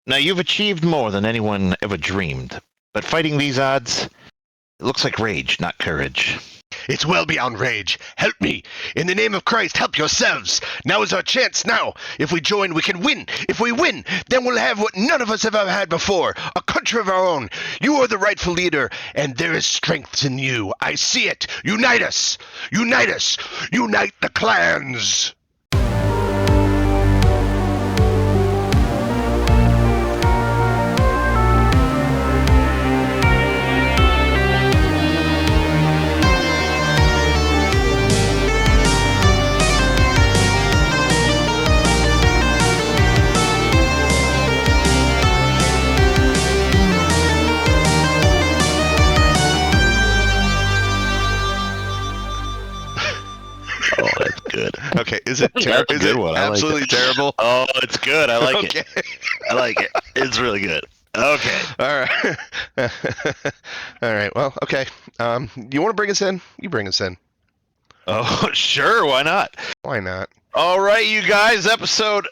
Now, you've achieved more than anyone ever dreamed, but fighting these odds, it looks like rage, not courage. It's well beyond rage. Help me. In the name of Christ, help yourselves. Now is our chance now. If we join, we can win. If we win, then we'll have what none of us have ever had before. A country of our own. You are the rightful leader, and there is strength in you. I see it. Unite us. Unite us. Unite the clans. Oh, that's good. Okay, is it terrible? Is it absolutely terrible? Oh, it's good. I like Okay. it. I like it. It's really good. Okay. All right. All right. Well, okay. You want to bring us in? You bring us in. Oh, sure. Why not? Why not? All right, you guys. Episode.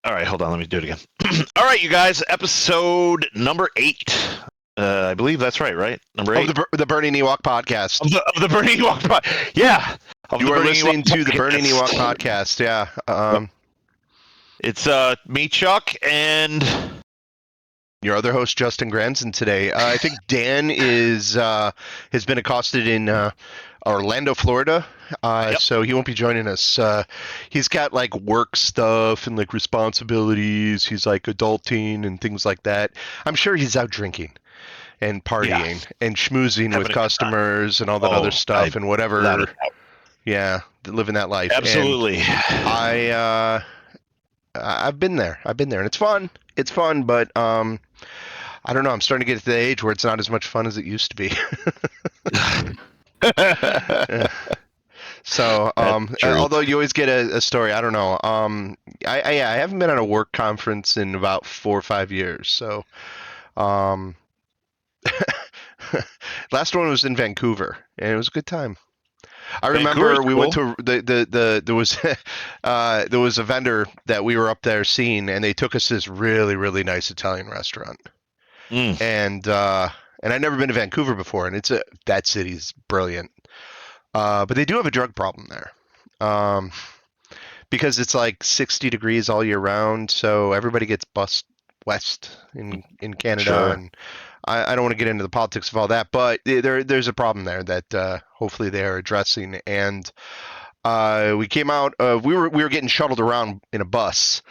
All right, hold on. Let me do it again. All right, you guys. Episode number 8. I believe that's right. Right? Number 8. Of the Burning Ewok podcast. Of the Burning Ewok podcast. Yeah. You are listening to the Burning Ewok podcast. Yeah. It's me, Chuck, and your other host, Justin Granson, today. I think Dan has been accosted in Orlando, Florida, so he won't be joining us. He's got like work stuff and like responsibilities. He's like adulting and things like that. I'm sure he's out drinking and partying and schmoozing with customers and all that other stuff and whatever. Yeah, living that life. Absolutely. And I've been there, and it's fun. It's fun, but I don't know. I'm starting to get to the age where it's not as much fun as it used to be. So, although you always get a story, I don't know. I haven't been at a work conference in about 4 or 5 years. So, last one was in Vancouver, and it was a good time. I remember we went to there was a vendor that we were up there seeing, and they took us to this really, really nice Italian restaurant. And I'd never been to Vancouver before, and that city's brilliant. But they do have a drug problem there. Because it's like 60 degrees all year round, so everybody gets bused west in Canada. Sure. And I don't want to get into the politics of all that, but there's a problem there that hopefully they are addressing. And we came out. We were getting shuttled around in a bus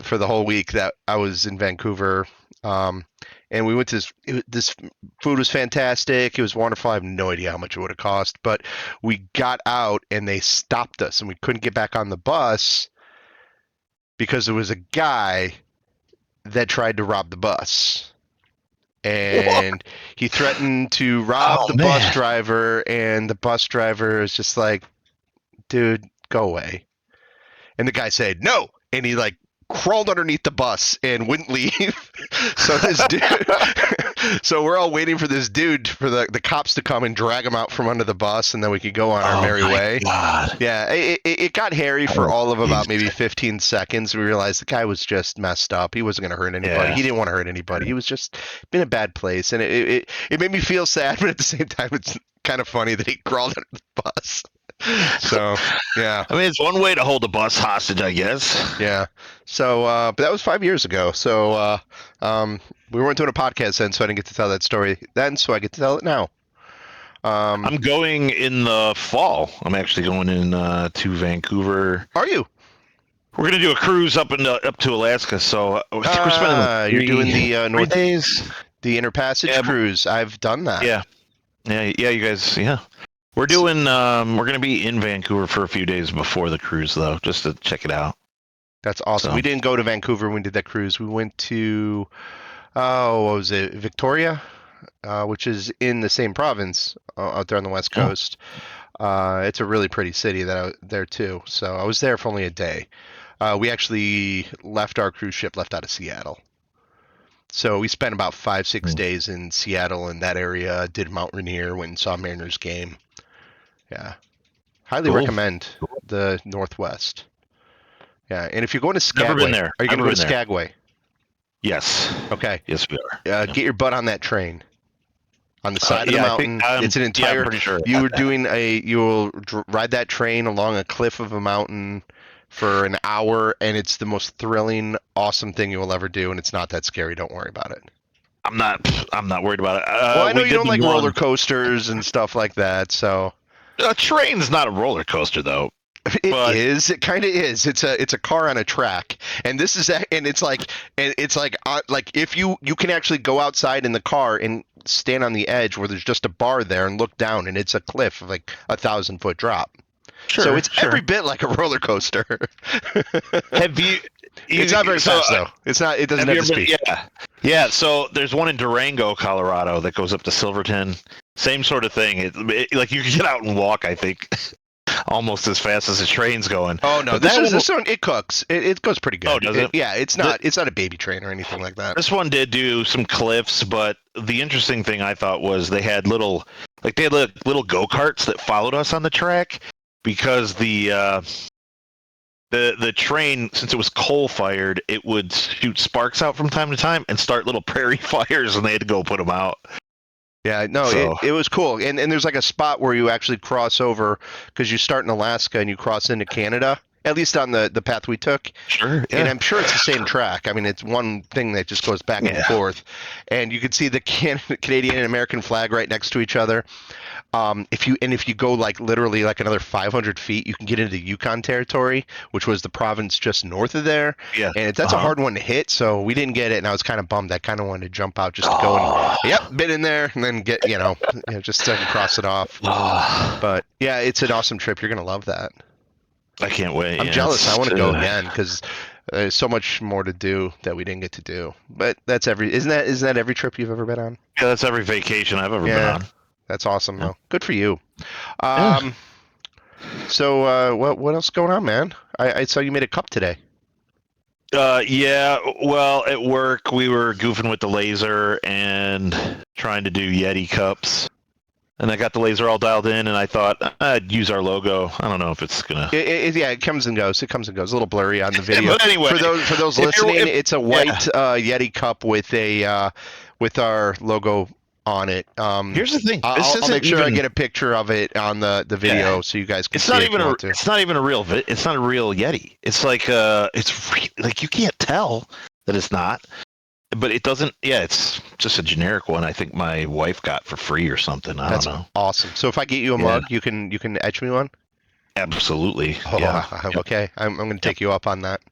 for the whole week that I was in Vancouver. And we went to this food was fantastic. It was wonderful. I have no idea how much it would have cost, but we got out and they stopped us, and we couldn't get back on the bus because there was a guy that tried to rob the bus. And he threatened to rob the bus driver, and the bus driver is just like, dude, go away. And the guy said, no. And he like crawled underneath the bus and wouldn't leave. So this dude, so we're all waiting for this dude, for the cops to come and drag him out from under the bus, and then we could go on our merry way. God. Yeah, it got hairy for all of about maybe 15 seconds. We realized the guy was just messed up. He wasn't going to hurt anybody. Yeah. He didn't want to hurt anybody. He was just been a bad place, and it made me feel sad, but at the same time, it's kind of funny that he crawled under the bus. So, yeah. I mean, it's one way to hold a bus hostage, I guess. Yeah. So, but that was 5 years ago. So, we weren't doing a podcast then, so I didn't get to tell that story then, so I get to tell it now. I'm going in the fall. I'm actually going in to Vancouver. Are you? We're gonna do a cruise up to Alaska. So we're spending you're doing the North days, the Interpassage cruise. I've done that. Yeah. You guys. Yeah. We're doing. We're gonna be in Vancouver for a few days before the cruise, though, just to check it out. That's awesome. So. We didn't go to Vancouver when we did that cruise. We went to, what was it, Victoria, which is in the same province out there on the West Coast. It's a really pretty city there too. So I was there for only a day. We actually left our cruise ship left out of Seattle. So we spent about 5-6 days in Seattle in that area. Did Mount Rainier, went and saw Mariners game. Yeah, highly recommend the Northwest. Yeah, and if you're going to Skagway, never been there. Are you going to go to Skagway? Yes. Okay. Yes, we are. Get your butt on that train. On the side of the Yeah, mountain. It's an I'm entire. pretty sure. You will ride that train along a cliff of a mountain for an hour, and it's the most thrilling, awesome thing you will ever do. And it's not that scary. Don't worry about it. I'm not worried about it. Well, I know we you did don't the like one. roller coasters and stuff like that, so. A train's not a roller coaster, though. It is. It kind of is. It's a car on a track, and this is and it's like if you can actually go outside in the car and stand on the edge where there's just a bar there and look down, and it's a cliff of like 1,000-foot drop. Sure. So it's every bit like a roller coaster. Have you? It's not very fast though. It's not. It doesn't have the speed. Yeah. So there's one in Durango, Colorado, that goes up to Silverton. Same sort of thing. Like you can get out and walk. I think. Almost as fast as the train's going. Oh no, this one it cooks. It goes pretty good. Oh, does it? Yeah, it's not a baby train or anything like that. This one did do some cliffs, but the interesting thing I thought was they had little go-karts that followed us on the track because the train, since it was coal-fired, it would shoot sparks out from time to time and start little prairie fires, and they had to go put them out. Yeah, no, So. it was cool. And there's like a spot where you actually cross over because you start in Alaska and you cross into Canada, at least on the path we took. Sure. Yeah. And I'm sure it's the same track. I mean, it's one thing that just goes back and forth. And you can see the Canadian and American flag right next to each other. If you go like literally like another 500 feet, you can get into the Yukon territory, which was the province just north of there. Yeah. And that's a hard one to hit, so we didn't get it, and I was kind of bummed. I kind of wanted to jump out just to go and been in there and then get just so I can cross it off. But yeah, it's an awesome trip. You're gonna love that. I can't wait. I'm jealous. I want to go again because there's so much more to do that we didn't get to do. But that's isn't that every trip you've ever been on? Yeah, that's every vacation I've ever been on. That's awesome, though. Good for you. So what else is going on, man? I saw you made a cup today. Yeah. Well, at work we were goofing with the laser and trying to do Yeti cups, and I got the laser all dialed in, and I thought I'd use our logo. I don't know if it's gonna. It comes and goes. It comes and goes. A little blurry on the video. But anyway, for those listening, it's a white Yeti cup with our logo on it. Here's the thing. I'll make sure I get a picture of it on the video so you guys can see it. It's not even a real Yeti. It's like like you can't tell that it's not, but it doesn't. Yeah, it's just a generic one. I think my wife got for free or something. I don't know. That's awesome. So if I get you a mug, you can etch me one. Absolutely. Oh, yeah. Okay. I'm going to take you up on that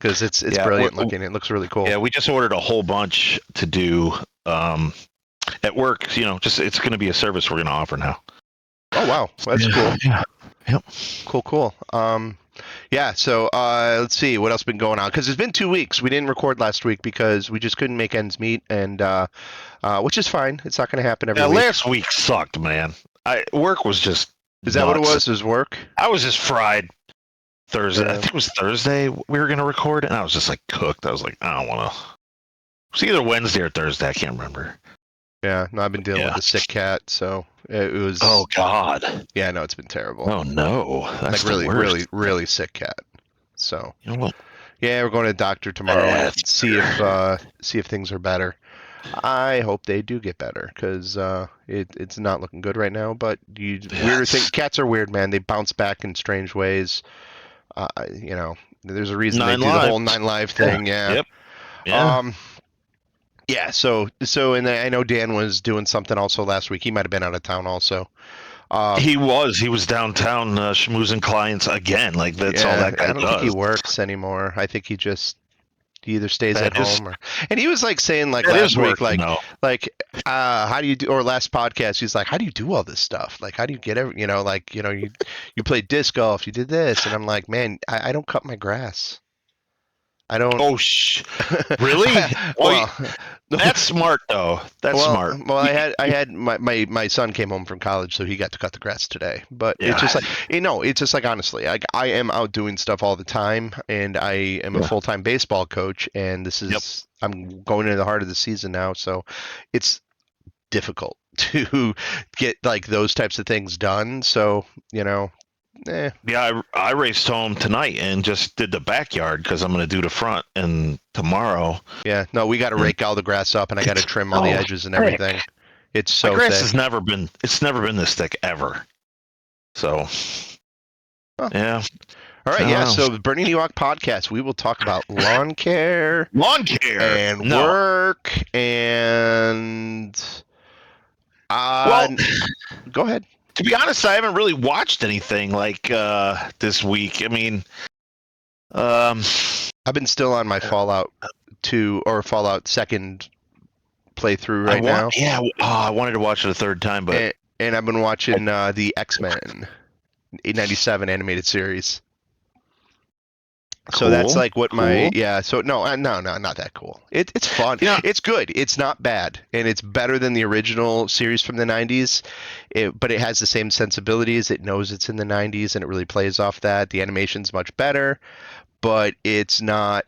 because it's brilliant looking. It looks really cool. Yeah, we just ordered a whole bunch to do. At work, it's going to be a service we're going to offer now. Oh wow, that's cool. Yeah. Yep. Cool. Yeah. So let's see what else been going on because it's been 2 weeks. We didn't record last week because we just couldn't make ends meet, and which is fine. It's not going to happen every week. Last week sucked, man. Work was just. Is that what it was? Was work? I was just fried. Thursday. I think it was Thursday we were going to record, and I was just like cooked. I was like, I don't want to. It was either Wednesday or Thursday. I can't remember. Yeah, no, I've been dealing with a sick cat, so it was. Oh God. Yeah, no, it's been terrible. Oh no, that's like really sick cat. So. You know what? Yeah, we're going to the doctor tomorrow and see if things are better. I hope they do get better because it's not looking good right now. But weird thing, cats are weird, man. They bounce back in strange ways. There's a reason they do the whole 9 live thing. Yeah. Yep. Yeah. Yeah, so and I know Dan was doing something also last week. He might have been out of town also. He was downtown schmoozing clients again. Like that's all that guy does. I don't think he works anymore. I think he either stays at home and he was like saying like last week how do you do, or last podcast he's like, how do you do all this stuff? Like how do you get you play disc golf, you did this, and I'm like, man, I don't cut my grass. I don't. Oh, really? Well, that's smart though. That's smart. Well, I had my son came home from college, so he got to cut the grass today. But it's just like it's just like honestly, like I am out doing stuff all the time, and I am a full-time baseball coach, and this is I'm going into the heart of the season now, so it's difficult to get like those types of things done. So Yeah, I raced home tonight and just did the backyard because I'm going to do the front and tomorrow. Yeah, no, we got to And rake all the grass up, and I got to it's trim all the so edges and everything. thick. It's My so grass has thick. never been this thick ever. So Oh. yeah, All I right, don't yeah. know. So the Bernie Ewok podcast, we will talk about lawn care Lawn care. and No. work and uh, Well, go ahead. to be honest, I haven't really watched anything like this week. I mean, um, I've been still on my Fallout 2 or Fallout second playthrough I right want. now, Yeah, I wanted to watch it a third time, but and I've been watching the X-Men 897 animated series. So that's cool, like what my cool. yeah. So no, not that cool. It's fun. Yeah. It's good. It's not bad, and it's better than the original series from the '90s. But it has the same sensibilities. It knows it's in the '90s, and it really plays off that. The animation's much better, but it's not.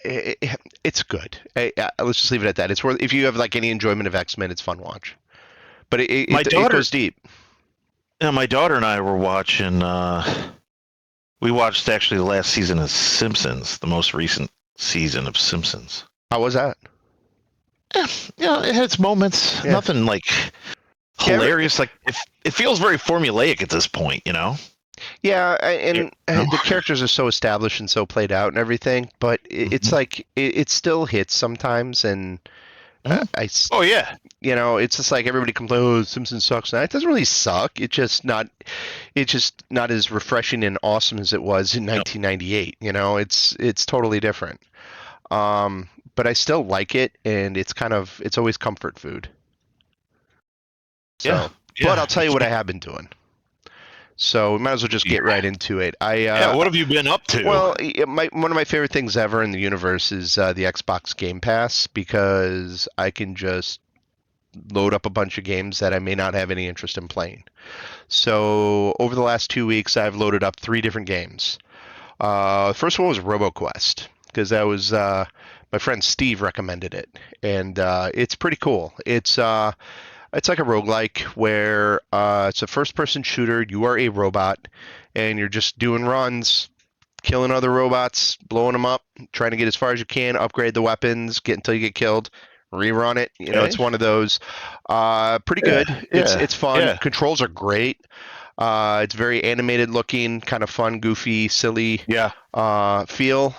It's good. Let's just leave it at that. It's worth if you have like any enjoyment of X-Men, it's fun watch. But My it daughter, goes deep. yeah, my daughter and I were watching. We watched actually the last season of Simpsons, the most recent season of Simpsons. How was that? Yeah, it had its moments. Yeah. Nothing like Yeah, hilarious. Like it feels very formulaic at this point, you know. yeah, You and know? the characters are so established and so played out and everything, but it's Mhm. like it still hits sometimes, and Mhm. I, Oh yeah, it's just like everybody complains, oh, Simpsons sucks. Now it doesn't really suck. It's just not as refreshing and awesome as it was in yep. 1998. It's totally different. But I still like it, and it's always comfort food. Yeah, So, but yeah. I'll tell you what I have been doing. So we might as well just get right into it. Yeah, what have you been up to? Well, one of my favorite things ever in the universe is the Xbox Game Pass because I can just load up a bunch of games that I may not have any interest in playing. So over the last 2 weeks, I've loaded up 3 different games. First one was RoboQuest because that was my friend Steve recommended it, and it's pretty cool. It's like a roguelike where it's a first-person shooter. You are a robot, and you're just doing runs, killing other robots, blowing them up, trying to get as far as you can, upgrade the weapons, get until you get killed, rerun it. Okay. It's one of those. Pretty Yeah, good. yeah, It's fun. yeah, Controls are great. It's very animated looking, kind of fun, goofy, silly yeah. feel.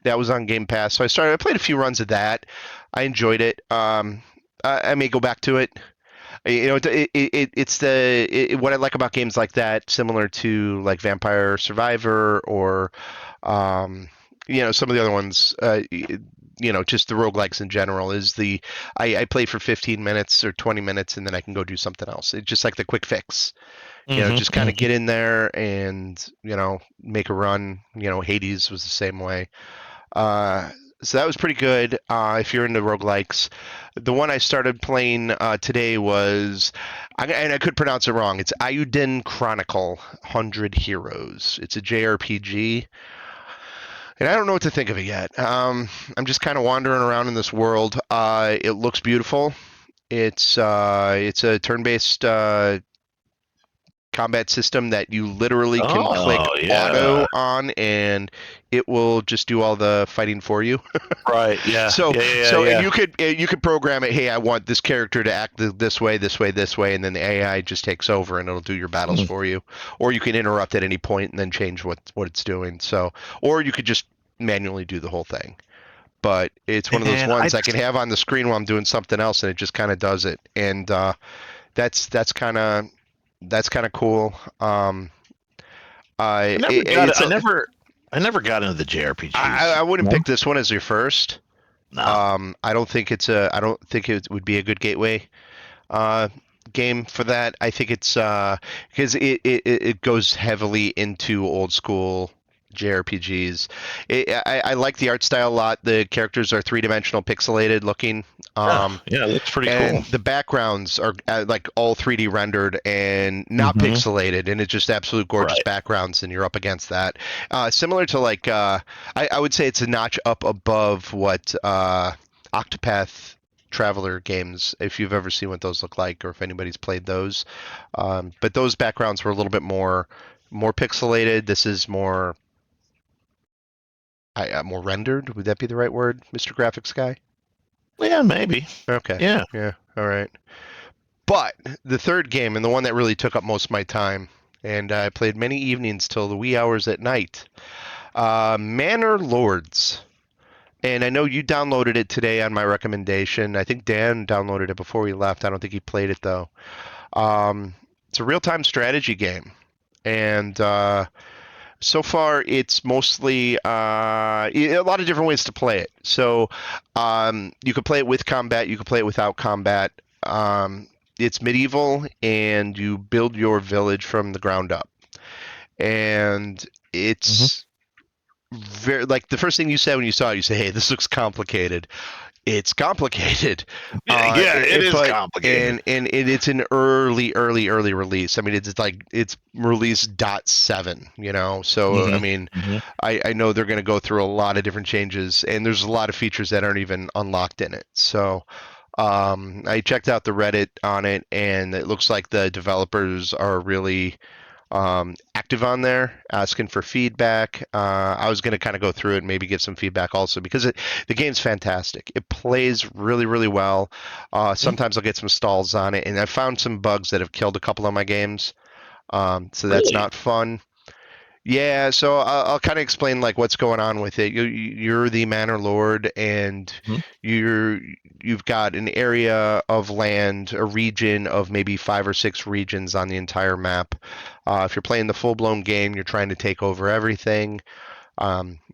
That was on Game Pass, so I played a few runs of that. I enjoyed it. I may go back to it. What I like about games like that, similar to like Vampire Survivor or some of the other ones. Just the roguelikes in general is I play for 15 minutes or 20 minutes and then I can go do something else. It's just like the quick fix. Just kind of Hmm. get in there and make a run. Hades was the same way. Uh, so that was pretty good if you're into roguelikes. The one I started playing today was, and I could pronounce it wrong, it's Ayuden Chronicle 100 Heroes. It's a JRPG, and I don't know what to think of it yet. I'm just kind of wandering around in this world. It looks beautiful. It's a turn-based combat system that you literally can click Oh yeah. auto on and it will just do all the fighting for you. Right. Yeah. So, Yeah. Yeah. so and Yeah. you could program it. Hey, I want this character to act this way, this way, this way, and then the AI just takes over and it'll do your battles Hmm. for you. Or you can interrupt at any point and then change what it's doing. So, or you could just manually do the whole thing. But it's one of those And ones I can have on the screen while I'm doing something else, and it just kind of does it. And that's that's kind of that's kind of cool. I never got it. It's I never got into the JRPGs. I wouldn't No. pick this one as your first. No. I don't think it would be a good gateway uh, game for that. I think it's because it goes heavily into old school JRPGs. I like the art style a lot. The characters are three-dimensional, pixelated looking. Yeah. Um, Yeah. It looks pretty cool. and the backgrounds are like all 3D rendered and not Hmm. pixelated, and it's just absolute gorgeous Right. backgrounds, and you're up against that. Similar to like I would say it's a notch up above what Octopath Traveler games, if you've ever seen what those look like, or if anybody's played those. But those backgrounds were a little bit more more pixelated. This is more rendered. Would that be the right word, Mr. Graphics guy? Yeah, maybe. Okay. Yeah. Yeah. All right. But the third game, and the one that really took up most of my time, and I played many evenings till the wee hours at night, Manor Lords. And I know you downloaded it today on my recommendation. I think Dan downloaded it before we left. I don't think he played it though. Um, it's a real-time strategy game, and so far it's mostly a lot of different ways to play it. So you could play it with combat, you could play it without combat. It's medieval, and you build your village from the ground up, and Hmm. it's very like the first thing you said when you saw it, you say, "Hey, this looks complicated." It's complicated, Yeah, it is but complicated. it's an early release. I mean, it's release .7, So I Hmm. mean, Hmm. I know they're going to go through a lot of different changes, and there's a lot of features that aren't even unlocked in it. So I checked out the Reddit on it, and it looks like the developers are really active on there, asking for feedback. I was going to kind of go through it and maybe give some feedback also because the game's fantastic. It plays really, really well. Sometimes I'll get some stalls on it, and I found some bugs that have killed a couple of my games. So that's Really? not fun. Yeah, so I'll kind of explain like what's going on with it. You're the Manor Lord, and Hmm. you're you've got an area of land, a region of maybe 5 or 6 regions on the entire map. If you're playing the full-blown game, you're trying to take over everything.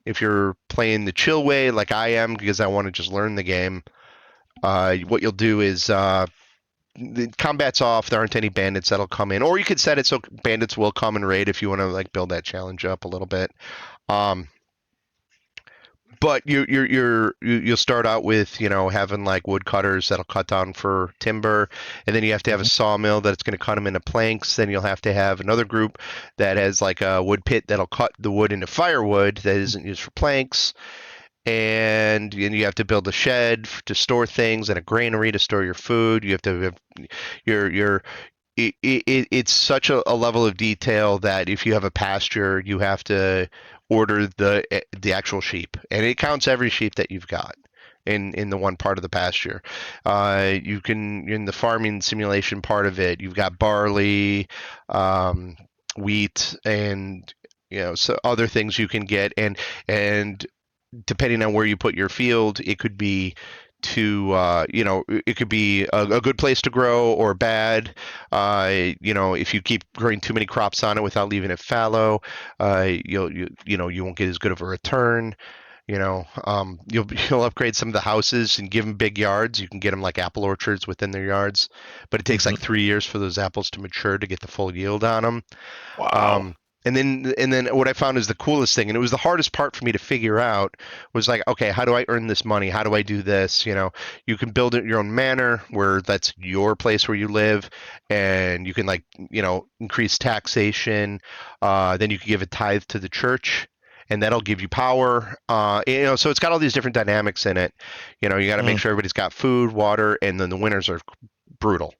If you're playing the chill way, like I am, because I want to just learn the game, what you'll do is the combat's off. There aren't any bandits that'll come in, or you could set it so bandits will come and raid if you want to like build that challenge up a little bit. Um, but you'll start out with having like woodcutters that'll cut down for timber, and then you have to have a Hmm. sawmill that's going to cut them into planks. Then you'll have to have another group that has like a wood pit that'll cut the wood into firewood that isn't used for planks. And you have to build a shed to store things and a granary to store your food. You have to have your it's such a level of detail that if you have a pasture, you have to order the actual sheep, and it counts every sheep that you've got in the one part of the pasture. You can in the farming simulation part of it, you've got barley, um, wheat, and so other things you can get, and depending on where you put your field, it could be it could be a good place to grow or bad. If you keep growing too many crops on it without leaving it fallow, you won't get as good of a return. You'll upgrade some of the houses and give them big yards. You can get them like apple orchards within their yards, but it takes Hmm. like 3 years for those apples to mature to get the full yield on them. Wow. And then what I found is the coolest thing, and it was the hardest part for me to figure out, was like, okay, how do I earn this money? How do I do this? You can build it your own manor where that's your place where you live, and you can like, increase taxation. Then you can give a tithe to the church, and that'll give you power. So it's got all these different dynamics in it. You got to make Mm. sure everybody's got food, water, and then the winters are brutal.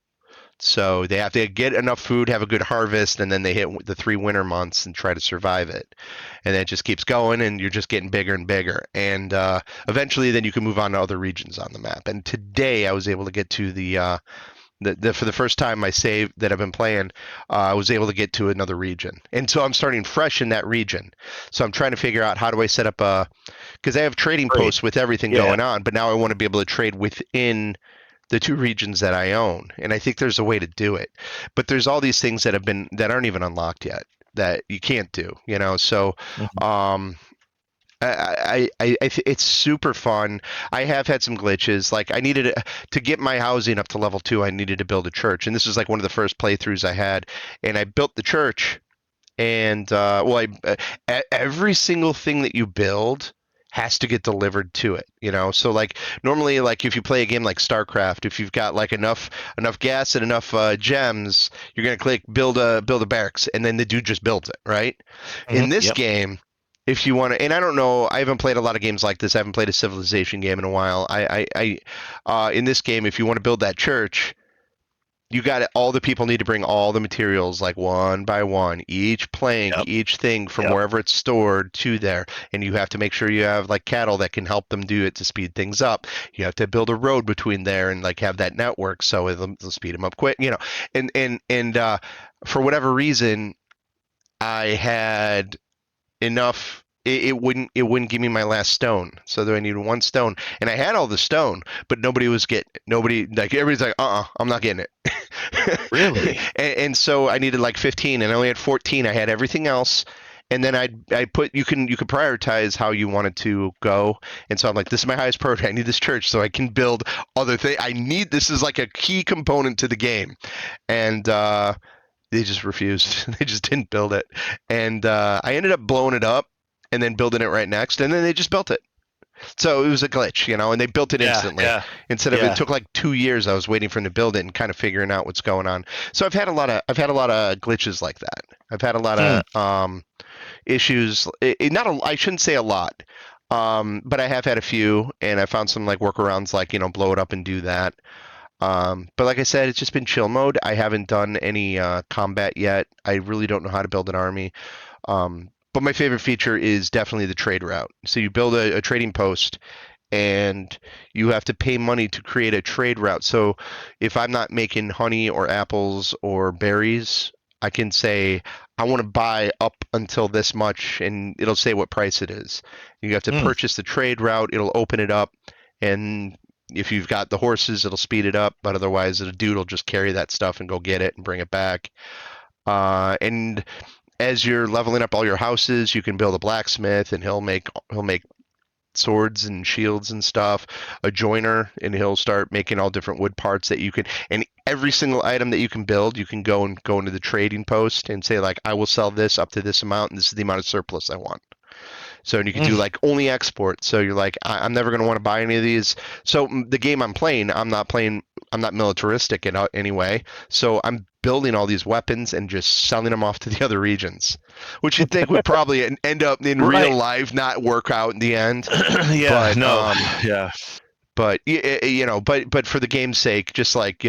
So they have to get enough food, have a good harvest, and then they hit the 3 winter months and try to survive it. And then it just keeps going, and you're just getting bigger and bigger. And eventually, then you can move on to other regions on the map. And today, I was able to get to the for the first time I saved that I've been playing, I was able to get to another region. And so I'm starting fresh in that region. So I'm trying to figure out how do I set up because I have trading Great. posts with everything Yeah. going on, but now I want to be able to trade within the 2 regions that I own, and I think there's a way to do it. But there's all these things that aren't even unlocked yet that you can't do. So Mhm. um, it's super fun. I have had some glitches. Like I needed to get my housing up to level 2. I needed to build a church, and this was like one of the first playthroughs I had. And I built the church, and every single thing that you build has to get delivered to it. So like normally, like if you play a game like StarCraft, if you've got like enough gas and enough gems, you're gonna click build a barracks, and then the dude just builds it, right? In this Yep. game, if you want to, and I don't know, I haven't played a lot of games like this. I haven't played a Civilization game in a while. In this game, if you want to build that church, you got it. All the people need to bring all the materials like one by one, each plank, Yep. each thing from Yep. wherever it's stored to there. And you have to make sure you have like cattle that can help them do it to speed things up. You have to build a road between there and like have that network so it'll speed them up quick, and for whatever reason, I had enough. It wouldn't give me my last stone, so I needed one stone, and I had all the stone, but nobody was getting it. Nobody, like, everybody's like, I'm not getting it. Really? and so I needed like 15, and I only had 14. I had everything else, and then I put you could prioritize how you wanted to go, and so I'm like, this is my highest priority. I need this church so I can build other things. This is like a key component to the game, and they just refused. They just didn't build it, and I ended up blowing it up and then building it right next, and then they just built it. So it was a glitch, and they built it Yeah. instantly. Yeah. Instead of it Yeah. took like 2 years, I was waiting for them to build it and kind of figuring out what's going on. So I've had a lot of glitches like that. I've had a lot Hmm. of issues. I shouldn't say a lot, but I have had a few, and I found some like workarounds, like blow it up and do that. But like I said, it's just been chill mode. I haven't done any combat yet. I really don't know how to build an army. But my favorite feature is definitely the trade route. So you build a trading post, and you have to pay money to create a trade route. So if I'm not making honey or apples or berries, I can say I want to buy up until this much, and it'll say what price it is. You have to Hmm. purchase the trade route. It'll open it up, and if you've got the horses, it'll speed it up. But otherwise, the dude will just carry that stuff and go get it and bring it back. And as you're leveling up all your houses, you can build a blacksmith, and he'll make swords and shields and stuff, a joiner, and he'll start making all different wood parts that you can, and every single item that you can build, you can go into the trading post and say, like, I will sell this up to this amount, and this is the amount of surplus I want. So, and you can do Hmm. like only export. So you're like, I'm never going to want to buy any of these. So the game I'm playing, I'm not militaristic in any way. So I'm building all these weapons and just selling them off to the other regions, which you'd think would probably end up in real Right. life not work out in the end. Yeah. But No. Yeah. but for the game's sake, just like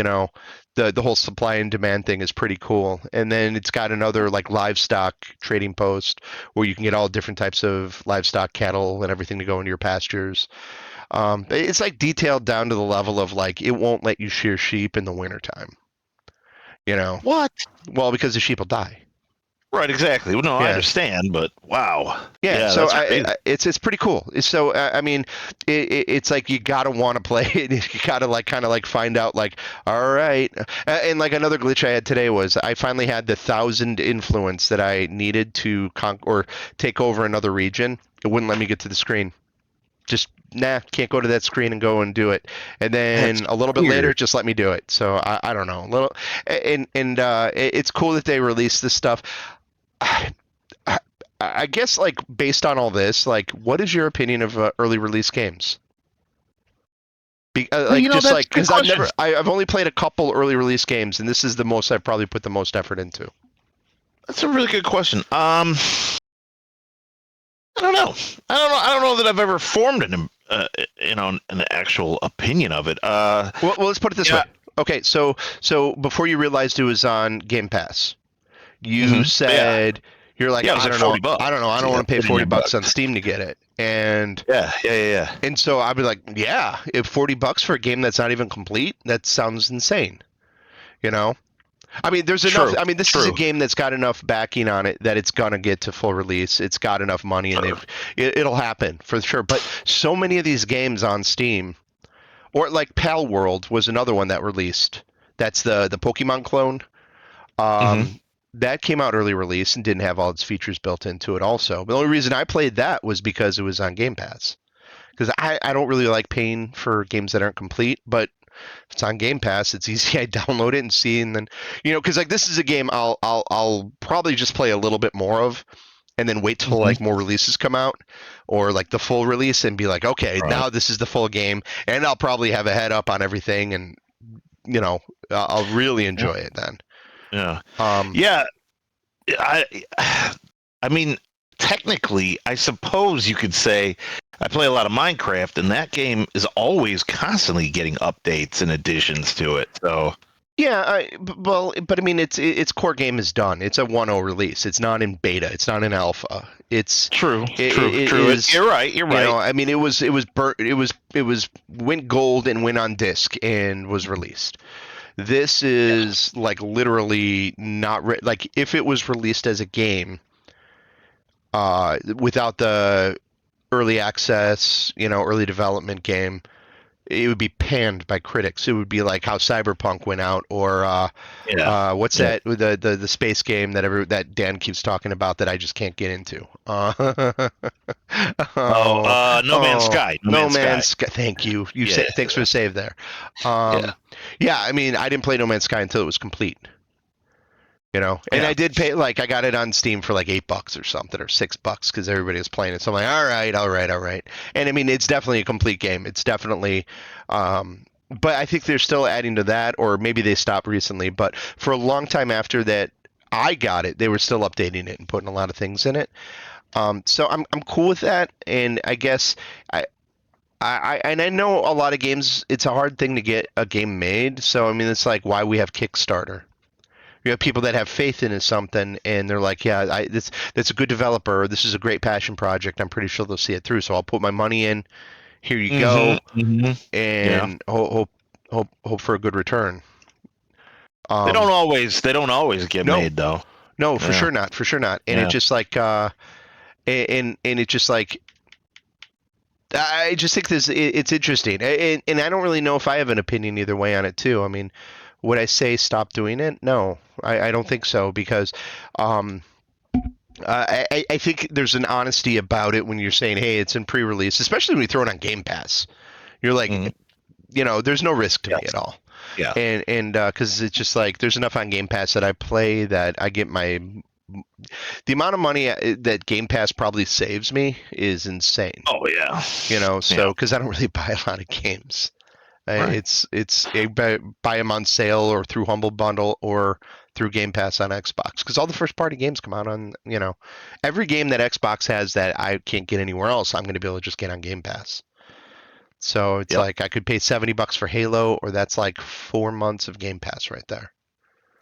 the whole supply and demand thing is pretty cool. And then it's got another like livestock trading post where you can get all different types of livestock, cattle, and everything to go into your pastures. It's like detailed down to the level of like it won't let you shear sheep in the wintertime. You know, What? well, because the sheep will die. Right. Exactly. Well, no, I Yeah. understand, but wow. Yeah, Yeah, so that's crazy. it's pretty cool. So I mean, it's like you gotta want to play it. You gotta like kind of like find out like, all right. And like another glitch I had today was I finally had the 1,000 influence that I needed to or take over another region. It wouldn't let me get to the screen. Just can't go to that screen and go and do it. And That's then a little bit later, weird. it just let me do it. So I don't know. A little, and it's cool that they released this stuff. I guess like based on all this, like, what is your opinion of early release games? Well, Like just that's like a good because question. I've only played a couple early release games, and this is the most I've probably put the most effort into. That's a really good question. I don't know. I don't know that I've ever formed an actual opinion of it. Well, let's put it this Yeah. way. Okay, so before you realized it was on Game Pass, you Yeah. said you're like, Yeah. It was I like don't know, 40 bucks. I don't Yeah, want to pay 40 bucks on Steam to get it, and Yeah. Yeah. Yeah. and so I'd be like, yeah, if 40 bucks for a game that's not even complete, that sounds insane, you know? I mean, there's enough. True. I mean, this is a True. game that's got enough backing on it that it's gonna get to full release. It's got enough money, and Sure. it'll happen for sure. But so many of these games on Steam, or like Pal World was another one that released. That's the Pokemon clone. Hmm. That came out early release and didn't have all its features built into it. Also, the only reason I played that was because it was on Game Pass. Because I don't really like paying for games that aren't complete, but if it's on Game Pass, it's easy. I download it and see, and then because like this is a game I'll probably just play a little bit more of, and then wait till Hmm. like more releases come out, or like the full release, and be like, okay, Right. now this is the full game, and I'll probably have a head up on everything, and you know I'll really Yeah. enjoy it then. Yeah. Um, Yeah. I. I mean, technically, I suppose you could say I play a lot of Minecraft, and that game is always constantly getting updates and additions to it. So Yeah, but I mean, its core game is done. It's a 1.0 release. It's not in beta. It's not in alpha. True, It true. is. You're right. You're right. I mean, it was went gold and went on disc and was released. This is like literally not like if it was released as a game, without the early access, early development game, it would be panned by critics. It would be like how Cyberpunk went out, or Yeah. what's Yeah. that? The space game that Dan keeps talking about that I just can't get into. Oh, No Man's Sky. No No Man's Sky. Man's Sky. Thank you. Yeah. Thanks for the save there. Yeah. Yeah, I mean, I didn't play No Man's Sky until it was complete. And Yeah. I did pay, like, I got it on Steam for like $8 or something, or $6 because everybody was playing it. So I'm like, all right. And I mean, it's definitely a complete game. It's definitely, but I think they're still adding to that, or maybe they stopped recently. But for a long time after that, I got it. They were still updating it and putting a lot of things in it. So I'm cool with that. And I guess and I know a lot of games. It's a hard thing to get a game made. So I mean, it's like why we have Kickstarter. You have people that have faith in something, and they're like, "Yeah, that's a good developer. This is a great passion project. I'm pretty sure they'll see it through. So I'll put my money in. Here you go, Yeah. and hope for a good return." They Um, don't always. They don't always get no, made though. no, for Yeah. sure not, for sure not. And it Yeah. just like, and it just like, I just think it's interesting, and I don't really know if I have an opinion either way on it too. I mean, would I say stop doing it? No, I don't think so because. Um, I think there's an honesty about it when you're saying, hey, it's in pre-release, especially when you throw it on Game Pass. You're like, Mhm. there's no risk to me Yes. at all. Yeah. And because it's just like there's enough on Game Pass that I play that I get the amount of money that Game Pass probably saves me is insane. Oh yeah. So Yeah. because I don't really buy a lot of games. Right. It's buy them on sale or through Humble Bundle or through Game Pass on Xbox because all the first party games come out on every game that Xbox has that I can't get anywhere else. I'm going to be able to just get on Game Pass. So it's Yep. like I could pay $70 for Halo, or that's like 4 months of Game Pass right there.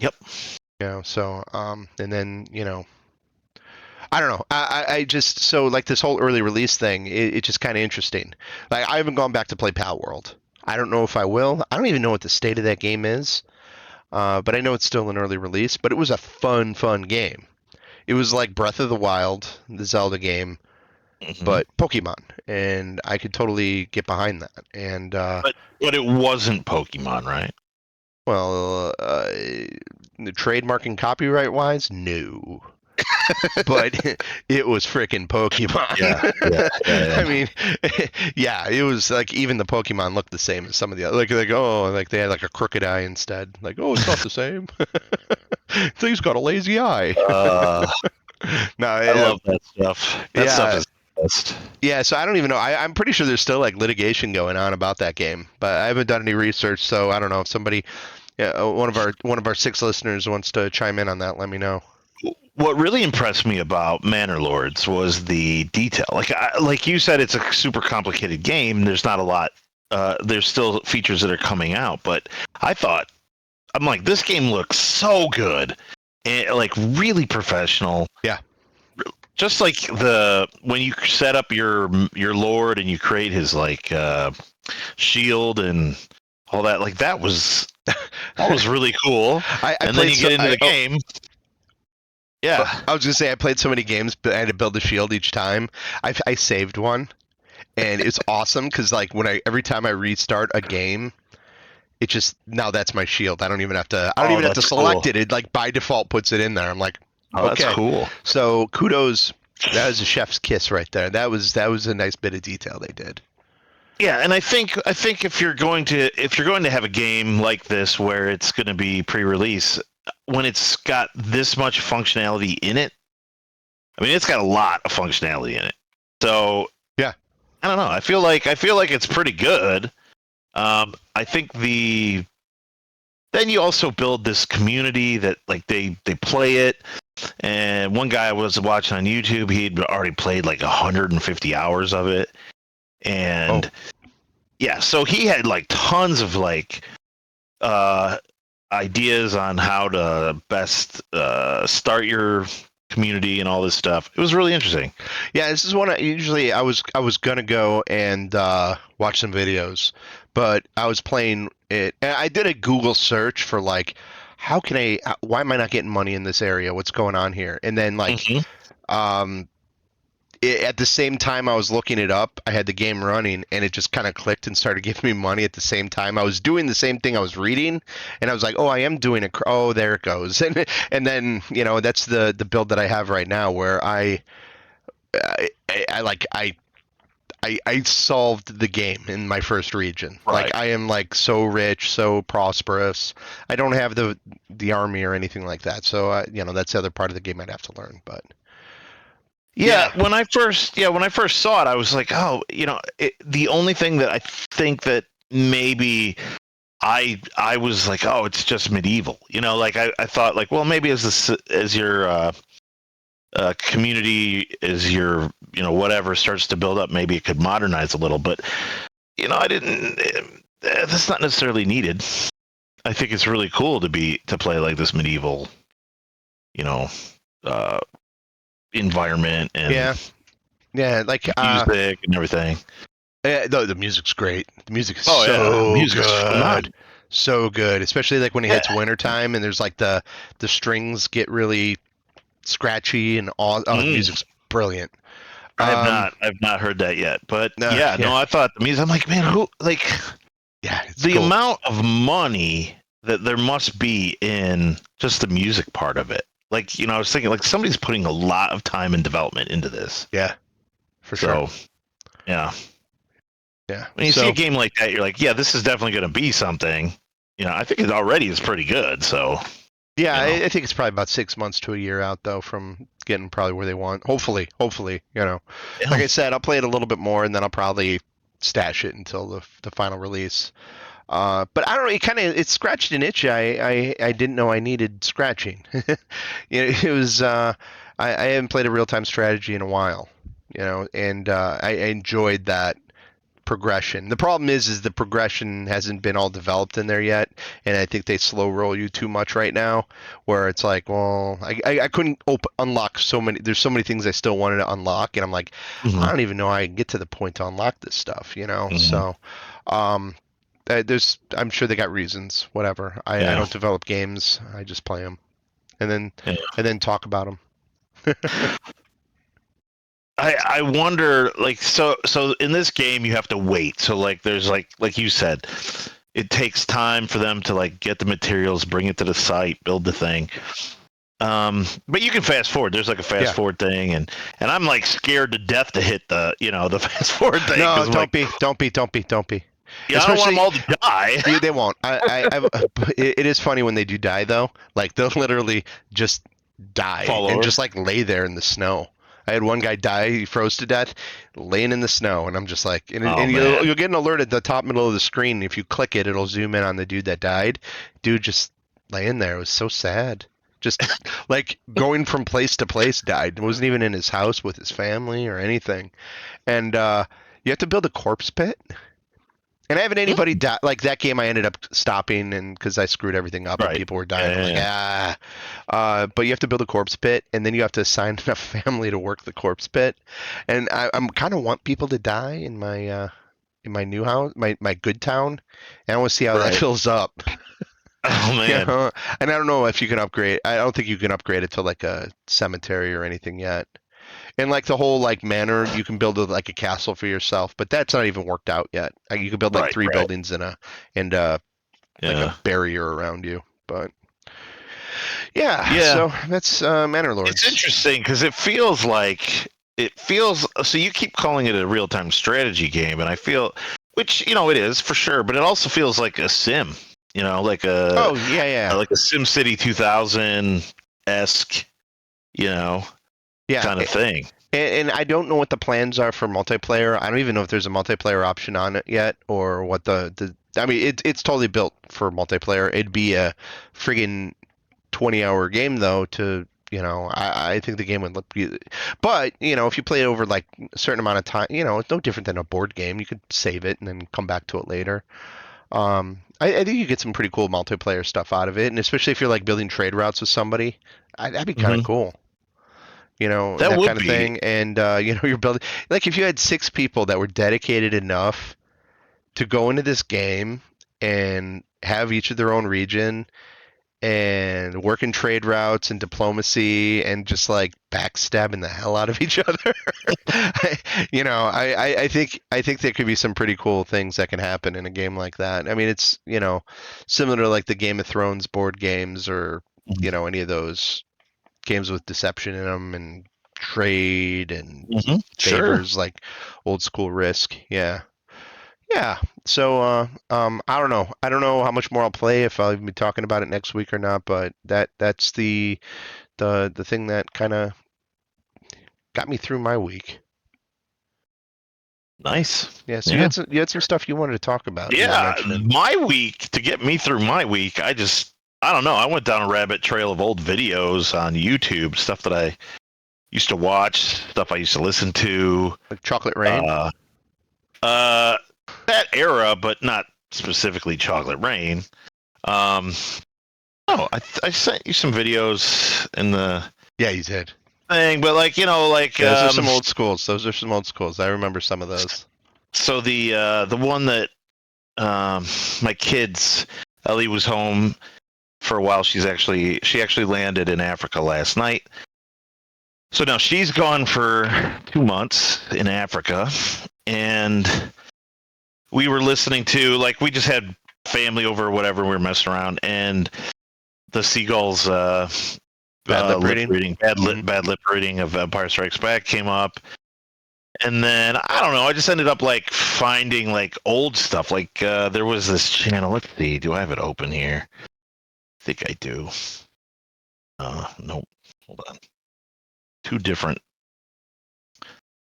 Yep. So and then I don't know. I just so like this whole early release thing. It's just kind of interesting. Like I haven't gone back to play Pal World. I don't know if I will. I don't even know what the state of that game is. But I know it's still an early release. But it was a fun game. It was like Breath of the Wild, the Zelda game, Hmm. but Pokemon, and I could totally get behind that. And But it wasn't Pokemon, right? well, the trademark and copyright wise, no. But it was freaking Yeah. Pokemon. Yeah. I Yeah. mean, yeah, it was like even the Pokemon looked the same as some of the other. Like oh, like they had like a crooked eye instead. Like oh, it's not the same. Thing's got a lazy eye. Uh, No, I love that stuff. That stuff yeah, is the best. yeah. So I don't even know. I'm pretty sure there's still like litigation going on about that game, but I haven't done any research, so I don't know if somebody, yeah, one of our 6 listeners wants to chime in on that. Let me know. What really impressed me about Manor Lords was the detail. Like you said, it's a super complicated game. There's not a lot. There's still features that are coming out, but I'm like, this game looks so good, and like really professional. Yeah. Just like when you set up your lord and you create his like shield and all that, like that was really cool. I And then played you so get into the game. Yeah. I was gonna say I played so many games, but I had to build a shield each time. I saved one, and it's awesome because like every time I restart a game, it just now that's my shield. I don't even have to. I don't Oh, even have to that's cool. select it. It like by default puts it in there. I'm like, Oh, that's okay. cool. So kudos. That was a chef's kiss right there. That was a nice bit of detail they did. Yeah, and I think if you're going to have a game like this where it's going to be pre-release, when it's got this much functionality in it, I mean, it's got a lot of functionality in it. So Yeah. I don't know. I feel like it's pretty good. I think then you also build this community that like they play it. And one guy I was watching on YouTube, he'd already played like 150 hours of it. And yeah, so he had like tons of like ideas on how to best start your community and all this stuff. It was really interesting. Yeah, this is one I was gonna go and watch some videos, but I was playing it. And I did a Google search for like, why am I not getting money in this area? What's going on here? And then like, Hmm. um, at the same time I was looking it up, I had the game running, and it just kind of clicked and started giving me money at the same time. I was doing the same thing I was reading, and I was like, oh, I am doing oh, there it goes. And then that's the build that I have right now, where I like I solved the game in my first region. Like Right. I am like so rich, so prosperous. I don't have the army or anything like that. So that's the other part of the game I'd have to learn. But Yeah, yeah, when I first saw it, I was like, oh, the only thing that I think that maybe I was like, oh, it's just medieval. Like I thought like, well, maybe as your community, as your whatever starts to build up, maybe it could modernize a little. But I didn't. That's not necessarily needed. I think it's really cool to play like this medieval, you know, uh, environment and yeah, yeah. Like music and everything. the music's great. The music is Oh yeah, so music's good. phenomenal. So good, especially like when it Yeah. hits wintertime and there's like the strings get really scratchy and all. Oh, the Mm. music's brilliant. I've not heard that yet, but No, yeah, no, yeah, I thought the music. I'm like, man, who like yeah, it's the cool. amount of money that there must be in just the music part of it. Like, I was thinking like somebody's putting a lot of time and development into this. Yeah, for sure. So yeah, Yeah. when you see a So game like that, you're like, yeah, this is definitely going to be something. I think it already is pretty good. So yeah, you know, I think it's probably about 6 months to a year out though from getting probably where they want. Hopefully. yeah, Like I said, I'll play it a little bit more and then I'll probably stash it until the final release. But I don't know. It scratched an itch I didn't know I needed scratching. It was I haven't played a real time strategy in a while. And I enjoyed that progression. The problem is the progression hasn't been all developed in there yet, and I think they slow roll you too much right now. Where it's like, well, I couldn't unlock so many. There's so many things I still wanted to unlock, and I'm like, I hmm don't even know how I can get to the point to unlock this stuff. hmm So, um, I'm sure they got reasons. Whatever. I yeah, don't develop games. I just play them, and then yeah. talk about them. I wonder like so in this game you have to wait. So like there's like you said, it takes time for them to like get the materials, bring it to the site, build the thing. But you can fast forward. There's like a fast Yeah. forward thing, and I'm like scared to death to hit the fast forward thing No, because I'm like, don't be. yeah, I don't want them Especially all to die. they won't. It is funny when they do die though. Like they'll literally just die Fall and over. just like lay there in the snow. I had one guy die. He froze to death, laying in the snow, and I'm just like, Oh and man. you'll get an alert at the top middle of the screen. If you click it, it'll zoom in on the dude that died. Dude just laying there. It was so sad. Just like going from place to place, died. It wasn't even in his house with his family or anything. And you have to build a corpse pit. And I haven't anybody Mm. die like that game. I ended up stopping and because I screwed everything up and Right. people were dying. Yeah, I'm yeah, like, yeah. but you have to build a corpse pit and then you have to assign enough family to work the corpse pit. And I'm kind of want people to die in my new house, my good town, and I want to see how that Right. fills up. Oh man. And I don't know if you can upgrade. I don't think you can upgrade it to like a cemetery or anything yet. And like the whole like manor, you can build like a castle for yourself, but that's not even worked out yet. Like, you can build like Right. three Right. buildings and like a Yeah. barrier around you. But yeah, Yeah. so that's Manor It's Lords. interesting because it feels so you keep calling it a real-time strategy game and I feel which it is for sure, but it also feels like a sim, like a Oh yeah, yeah, like a Sim City 2000 esque, you know, yeah. kind of thing. And I don't know what the plans are for multiplayer. I don't even know if there's a multiplayer option on it yet, or what the. I mean, it's totally built for multiplayer. It'd be a friggin' 20-hour game though. I think the game would look. But if you play it over like a certain amount of time, it's no different than a board game. You could save it and then come back to it later. I think you get some pretty cool multiplayer stuff out of it, and especially if you're like building trade routes with somebody, that'd be kind of Hmm. cool. That That would kind of be. thing. And you're building like if you had 6 people that were dedicated enough to go into this game and have each of their own region and work in trade routes and diplomacy and just like backstabbing the hell out of each other. I think there could be some pretty cool things that can happen in a game like that. I mean, it's similar to like the Game of Thrones board games or any of those games with deception in them and trade and Hmm. Sure. favors like old school Risk. Yeah. Yeah. So I don't know. I don't know how much more I'll play if I'll even be talking about it next week or not, but that's the thing that kind of got me through my week. Nice. Yeah, so Yeah. you had some stuff you wanted to talk about. You were Yeah. mentioning. My week, to get me through my week, I don't know. I went down a rabbit trail of old videos on YouTube, stuff that I used to watch, stuff I used to listen to. Like Chocolate Rain? Uh, uh, that era, but not specifically Chocolate Rain. Um, oh, I sent you some videos in the Yeah, you did. thing, but Yeah, those are some old schools. Those are some old schools. I remember some of those. so the one that my kids, Ellie was home for a while. She actually landed in Africa last night. So now she's gone for 2 months in Africa, and we were listening to, like, we just had family over or whatever. We were messing around, and the seagulls Bad lip reading? bad lip reading of Empire Strikes Back came up, and then I don't know. I just ended up like finding like old stuff. Like there was this channel. Let's see. Do I have it open here? I think I do. Nope. Hold on. Two different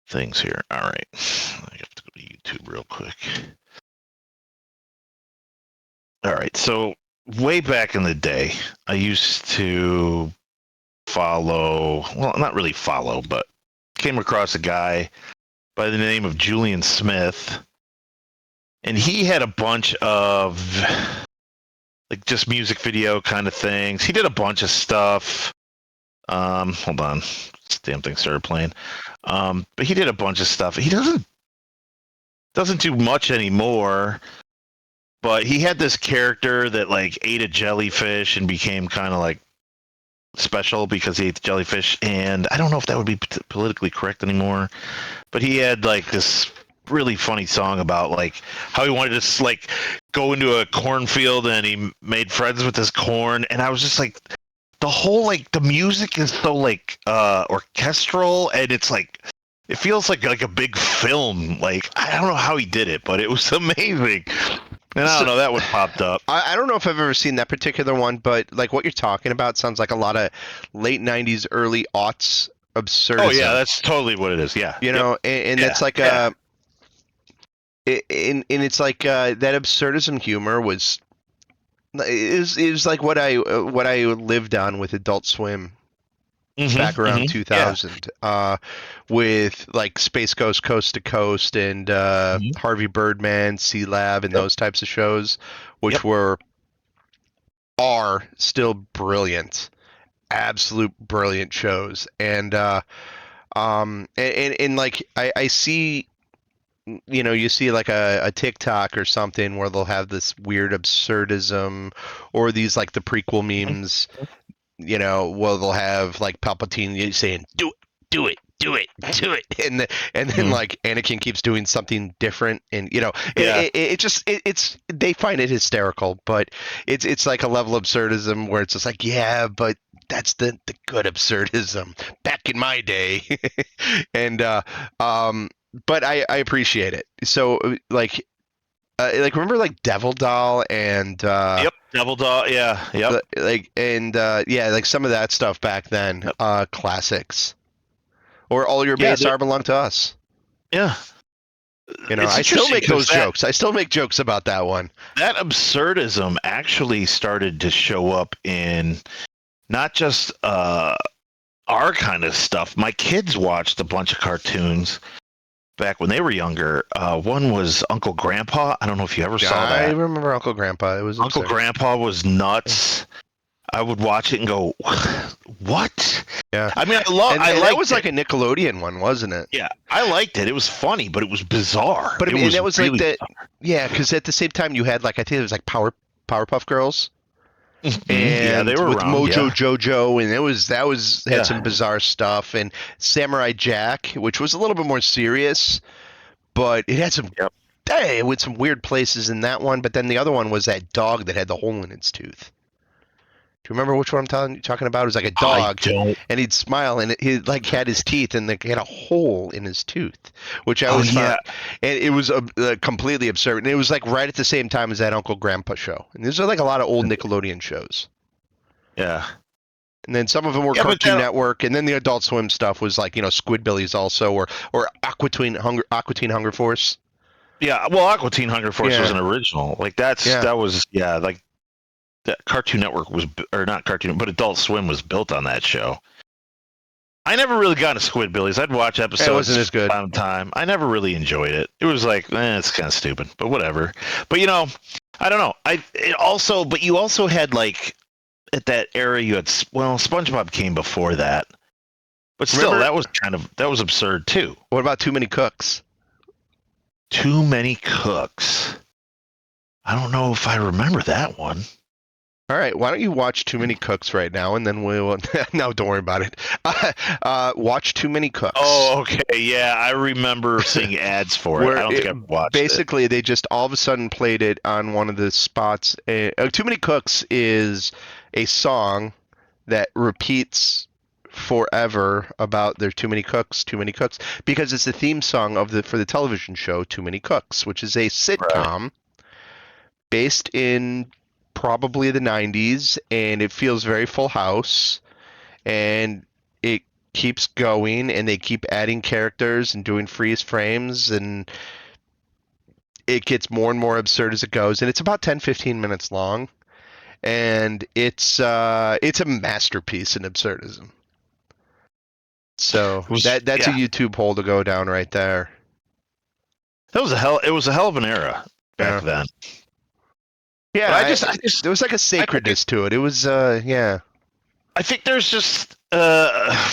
things here. All right. I have to go to YouTube real quick. All right. So way back in the day, I used to follow, well, not really follow, but came across a guy by the name of Julian Smith. And he had a bunch of like just music video kind of things. He did a bunch of stuff. Hold on. This damn thing started playing. But he did a bunch of stuff. He doesn't do much anymore. But he had this character that like ate a jellyfish and became kind of like special because he ate the jellyfish. And I don't know if that would be politically correct anymore. But he had like this really funny song about like how he wanted to like go into a cornfield and he made friends with his corn. And I was just like, the whole like the music is so like orchestral, and it's like it feels like a big film. Like I don't know how he did it, but it was amazing. And I So, don't know, that one popped up. I don't know if I've ever seen that particular one, but like what you're talking about sounds like a lot of late 90s, early aughts Oh yeah, absurdism. that's totally what it is. Yeah. You Yep. know, and Yeah. that's like Yeah. and it's like that absurdism humor is like what I lived on with Adult Swim back Mm-hmm. around Mm-hmm. Yeah. 2000, with like Space Ghost Coast to Coast and Mm-hmm. Harvey Birdman, Sea Lab, and Yep. those types of shows, Yep. which are still brilliant, absolute brilliant shows. And like I see, you see like a TikTok or something where they'll have this weird absurdism, or these like the prequel Mm-hmm. memes, where they'll have like Palpatine saying, "Do it, do it, do it, do it," and then Mm-hmm. like Anakin keeps doing something different, and Yeah. it's they find it hysterical, but it's like a level of absurdism where it's just like, yeah, but that's the good absurdism back in my day. And um but I appreciate it. So like remember like Devil Doll and Yep. Double dog. Yeah. Yep. yeah, like some of that stuff back then, Yep. classics. Or All Your Yeah. Mates Are Belong to Us. Yeah. It's I still interesting make because those jokes. I still make jokes about that one. that absurdism actually started to show up in not just our kind of stuff. My kids watched a bunch of cartoons, back when they were younger. One was Uncle Grandpa. I don't know if you ever saw I that. remember Uncle Grandpa. It was Uncle absurd. Grandpa was nuts. I would watch it and go, "What?" Yeah. I mean, And I that was liked like it. a Nickelodeon one, wasn't it? Yeah, I liked it. It was funny, but it was bizarre. But I It mean, and was that was like really that. Yeah, because at the same time you had like I think it was like Powerpuff Girls Yeah, they and were with around. Mojo Yeah, Jojo, and that was had some yeah, bizarre stuff, and Samurai Jack, which was a little bit more serious, but it had some yep. it went some weird places in that one. But then the other one was that dog that had the hole in its tooth. Do you remember which one talking about? It was like a I dog, don't. and he'd smile, and he like had his teeth, and he had a hole in his tooth, which I Oh always found, yeah, and it was completely absurd. And it was like right at the same time as that Uncle Grandpa show. And these are like a lot of old Nickelodeon shows. yeah, And then some of them were yeah. But Cartoon Network, and then the Adult Swim stuff was like Squidbillies also, or Aqua Teen Hunger Force. yeah. Well, Aqua Teen Hunger Force was Yeah, an original. Like yeah. that was yeah. Like that Cartoon Network was, or not Cartoon, but Adult Swim was built on that show. I never really got into Squidbillies. I'd watch It wasn't episodes as good. from time to time. I never really enjoyed it. It was like, it's kind of stupid, but whatever. But I don't know. But you also had like at that era, you had SpongeBob came before that, but still, Remember that was absurd too. what about Too Many Cooks? Too many cooks. I don't know if I remember that one. All right, why don't you watch Too Many Cooks right now, and then we'll. No, don't worry about it. Watch Too Many Cooks, Oh, okay, yeah, I remember seeing ads for it. I where don't think I've watched it. basically they just all of a sudden played it on one of the spots. Too Many Cooks is a song that repeats forever about there are too many cooks, because it's the theme song for the television show Too Many Cooks, which is a Right. sitcom based in probably the 90s, and it feels very Full House, and it keeps going, and they keep adding characters and doing freeze frames, and it gets more and more absurd as it goes, and it's about 10-15 minutes long, and it's a masterpiece in absurdism. So It was that's a yeah. YouTube hole to go down right there. That was a hell. It was a hell of an era back Yeah. then. Yeah, But I just, there was like a I think, sacredness to it. It was, yeah. I think there's just, I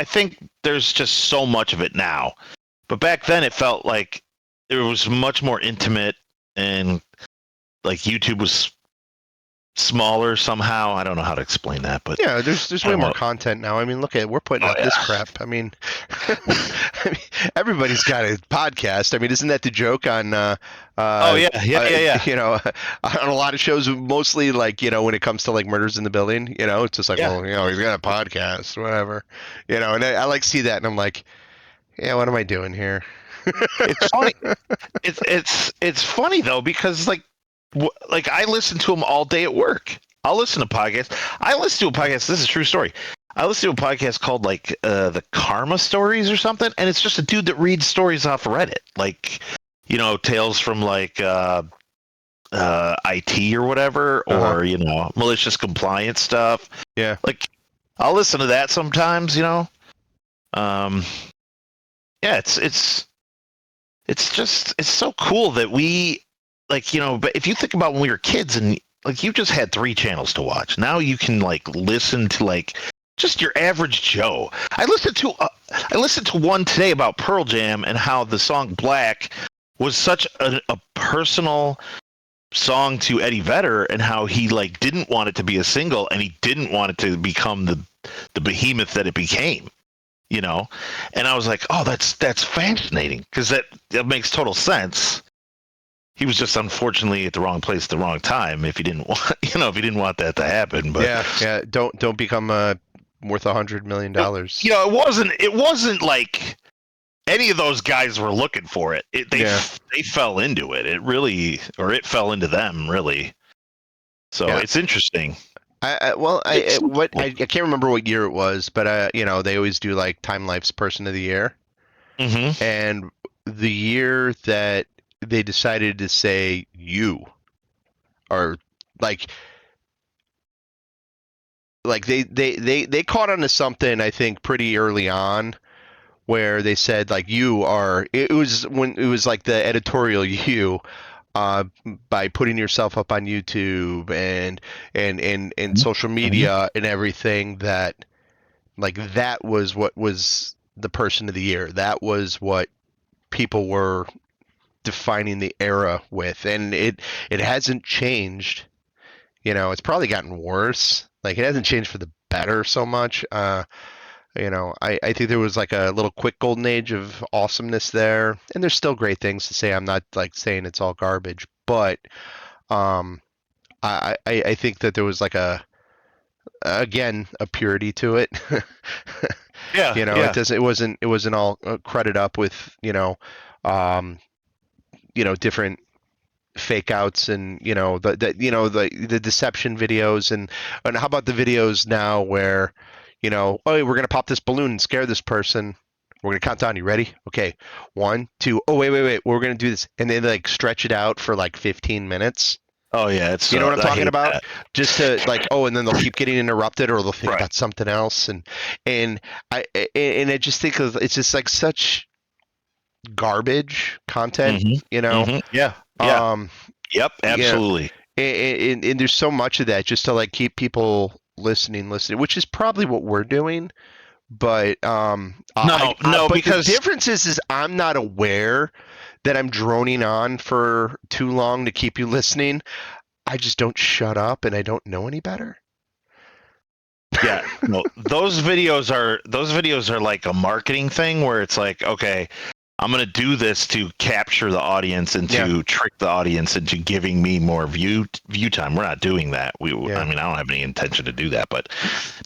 think there's just so much of it now. But back then, it felt like it was much more intimate, and like YouTube was smaller somehow. I don't know how to explain that, but Yeah, there's I way don't more know. content now. I mean, look at we're putting Oh out this yeah, crap. I mean, everybody's got a podcast. I mean, isn't that the joke on oh yeah, yeah, yeah, yeah, you know, on a lot of shows, mostly like, when it comes to like Murders in the Building, it's just like, yeah. well, he's got a podcast, whatever, and I like see that, and I'm like, yeah, what am I doing here? It's funny. It's funny though, because like I listen to them all day at work. I'll listen to podcasts. I listen to a podcast. This is a true story. I listen to a podcast called like the Karma Stories or something, and it's just a dude that reads stories off Reddit, like tales from like IT or whatever, Uh-huh. or malicious compliance stuff. Yeah. Like I'll listen to that sometimes. Um, yeah, it's so cool that we but if you think about when we were kids and like you just had three channels to watch. Now you can like listen to like just your average Joe. I listened to one today about Pearl Jam and how the song Black was such a personal song to Eddie Vedder, and how he like didn't want it to be a single, and he didn't want it to become the behemoth that it became. And I was like, oh, that's fascinating, because that makes total sense. He was just unfortunately at the wrong place at the wrong time. If he didn't want, if he didn't want that to happen, but Yeah. Don't become worth $100 million. it wasn't like any of those guys were looking for it. Yeah. They fell into it. It fell into them really. So Yeah. it's interesting. I It's so cool. can't remember what year it was, but they always do like Time Life's Person of the Year, Mm-hmm. and the year that they decided to say you, or like they caught on to something, I think, pretty early on, where they said like it was when it was like the editorial you by putting yourself up on YouTube and social Mhm. media and everything, that like that was what was the person of the year. That was what people were defining the era with, and it hasn't changed. It's probably gotten worse. Like it hasn't changed for the better so much. I think there was like a little quick golden age of awesomeness there, and there's still great things to say. I'm not like saying it's all garbage, but um, I think that there was like a purity to it. Yeah, yeah. It wasn't all cruddy up with um, different fake outs and the deception videos, and how about the videos now where oh, we're gonna pop this balloon and scare this person. We're gonna count down. You ready? Okay, 1, 2. Oh, wait. We're gonna do this, and they like stretch it out for like 15 minutes. Oh yeah, it's You know what I'm I talking hate about? that. Just to like, oh, and then they'll keep getting interrupted, or they'll think Right. about something else, and I just think of it's just like such garbage content, Mhm. you know. Mhm. Yeah. Yeah. Um, Yep, yeah, absolutely. and there's so much of that just to like keep people listening, which is probably what we're doing. But No, no, but the because difference is I'm not aware that I'm droning on for too long to keep you listening. I just don't shut up, and I don't know any better. yeah, no, those videos are like a marketing thing where it's like, okay, I'm gonna do this to capture the audience and Yeah, to trick the audience into giving me more view time. We're not doing that. I yeah. mean, I don't have any intention to do that. But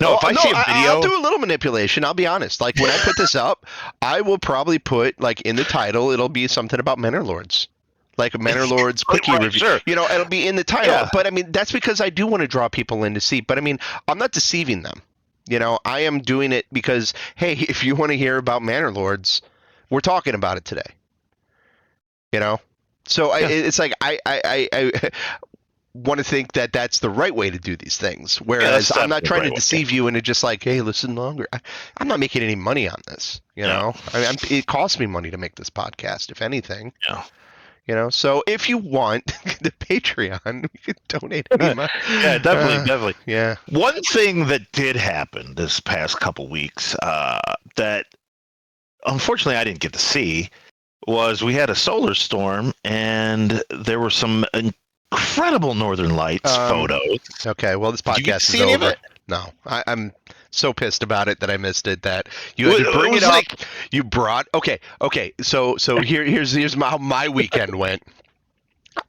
no, Oh if I no, see a I'll video, do a little manipulation. I'll be honest. Like when I put this up, I will probably put like in the title, it'll be something about Manor Lords, like a Manor Lords quickie right, review. sure, It'll be in the title. yeah, But I mean, that's because I do want to draw people in to see. But I mean, I'm not deceiving them. I am doing it because hey, if you want to hear about Manor Lords, we're talking about it today. You know. So yeah, it's like I want to think that that's the right way to do these things. yeah. Whereas That's I'm not definitely the trying to right way. deceive you and it's just like, hey, listen longer. I'm not making any money on this. Yeah, I mean, it costs me money to make this podcast, if anything. yeah, So if you want the Patreon, you can donate any yeah. money. Yeah, definitely, definitely. Yeah. One thing that did happen this past couple weeks that unfortunately I didn't get to see was we had a solar storm and there were some incredible northern lights Um. photos. Okay. Well, this Did you get to podcast is see any of over. it? No, I'm so pissed about it that I missed it. That you had to It bring it was up. like, You brought. Okay. Okay. So here's how my weekend went.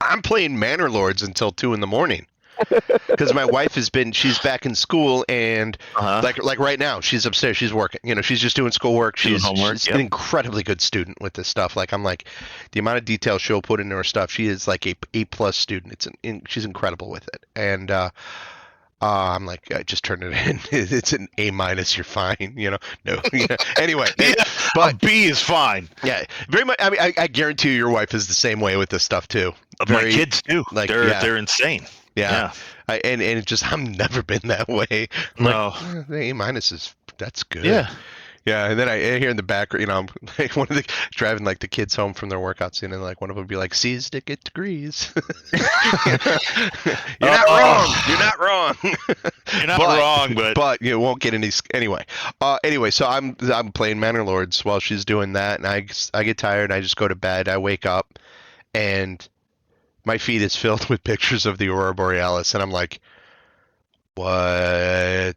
I'm playing Manor Lords until 2 in the morning because my wife she's back in school, and uh-huh, like right now she's upstairs, she's working. She's just doing schoolwork. doing She's homework. she's an Yep. incredibly good student with this stuff. Like I'm like the amount of detail she'll put into her stuff. She is like a plus student. She's incredible with it, and I'm like, just turn it in. It's an A minus. You're fine. No. Yeah. Anyway, Yeah, a but B is fine. yeah, very much. I mean, I guarantee you, your wife is the same way with this stuff too. My Very kids too. like, yeah, They're insane. yeah. Yeah. And it just I've never been that way. I'm like, No. the A minus is that's good. Yeah. Yeah, and then I hear in the background, I'm like one of the driving like the kids home from their workouts, and then like one of them would be like, "C's to get degrees." You're not wrong. You're Oh, not wrong. you're not but wrong, but but you won't get any anyway. Anyway, so I'm playing Manor Lords while she's doing that, and I get tired. I just go to bed. I wake up, and my feed is filled with pictures of the Aurora Borealis, and I'm like, what?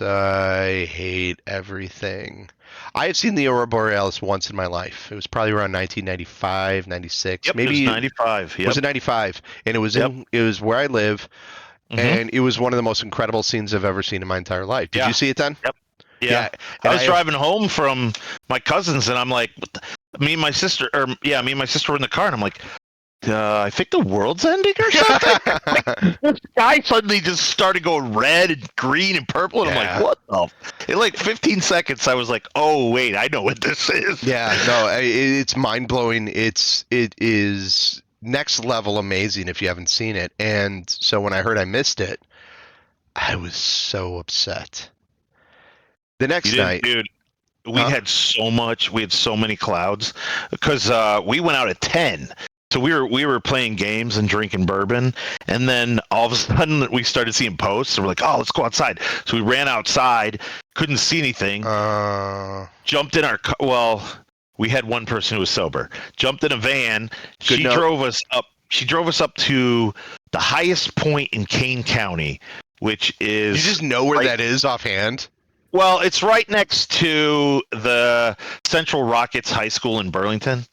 I hate everything. I have seen the Aurora Borealis once in my life. It was probably around 1995, 96, yep, it was maybe. 95. Was Yep. it 95? And Yep. it was where I live, Mhm. and it was one of the most incredible scenes I've ever seen in my entire life. Did you Yeah. see it then? Yep. Yeah. Yeah, I and was I driving home from my cousins and I'm like, me and my sister, or yeah, me and my sister were in the car and I'm like, I think the world's ending or something. Like, the sky suddenly just started going red and green and purple, and I'm like, yeah. what the? In like 15 seconds, I was like, oh wait, I know what this is. Yeah, no, it's mind blowing. It is next level amazing if you haven't seen it. And so when I heard I missed it, I was so upset. The You next didn't, night, dude. We Huh? had we had so many clouds because we went out at 10. So we were playing games and drinking bourbon, and then all of a sudden we started seeing posts, and we're like, "Oh, let's go outside." So we ran outside, couldn't see anything, Uh, jumped in our car. Well, we had one person who was sober. Jumped in a van. Good She note. drove us up. She drove us up to the highest point in Kane County, which is You just know where right. that is offhand? Well, it's right next to the Central Rockets High School in Burlington.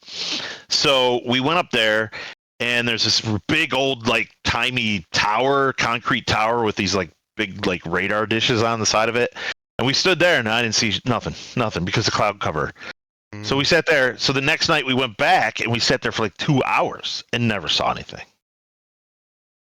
So we went up there, and there's this big old like timey tower, concrete tower with these like big like radar dishes on the side of it. And we stood there, and I didn't see nothing because of cloud cover. So we sat there. So the next night we went back, and we sat there for like 2 hours and never saw anything.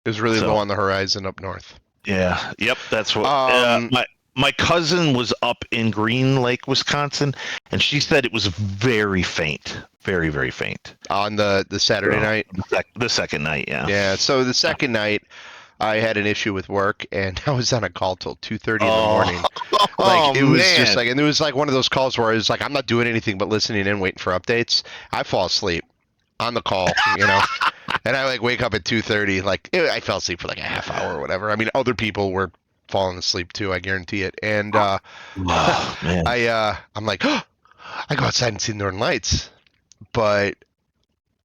It was really So- low on the horizon up north. Yeah. Yep. That's what. Um, My cousin was up in Green Lake, Wisconsin, and she said it was very faint, very very faint. On the Saturday night. The second night, yeah. Yeah. So the second night, I had an issue with work, and I was on a call till 2:30 in the morning. Like it was just like, and it was like one of those calls where I was like, I'm not doing anything but listening in, waiting for updates. I fall asleep on the call, and I like wake up at 2:30. Like I fell asleep for like a half hour or whatever. I mean, other people were falling asleep too. I guarantee it. And Oh, man. I'm like, I go outside and see the Northern Lights, but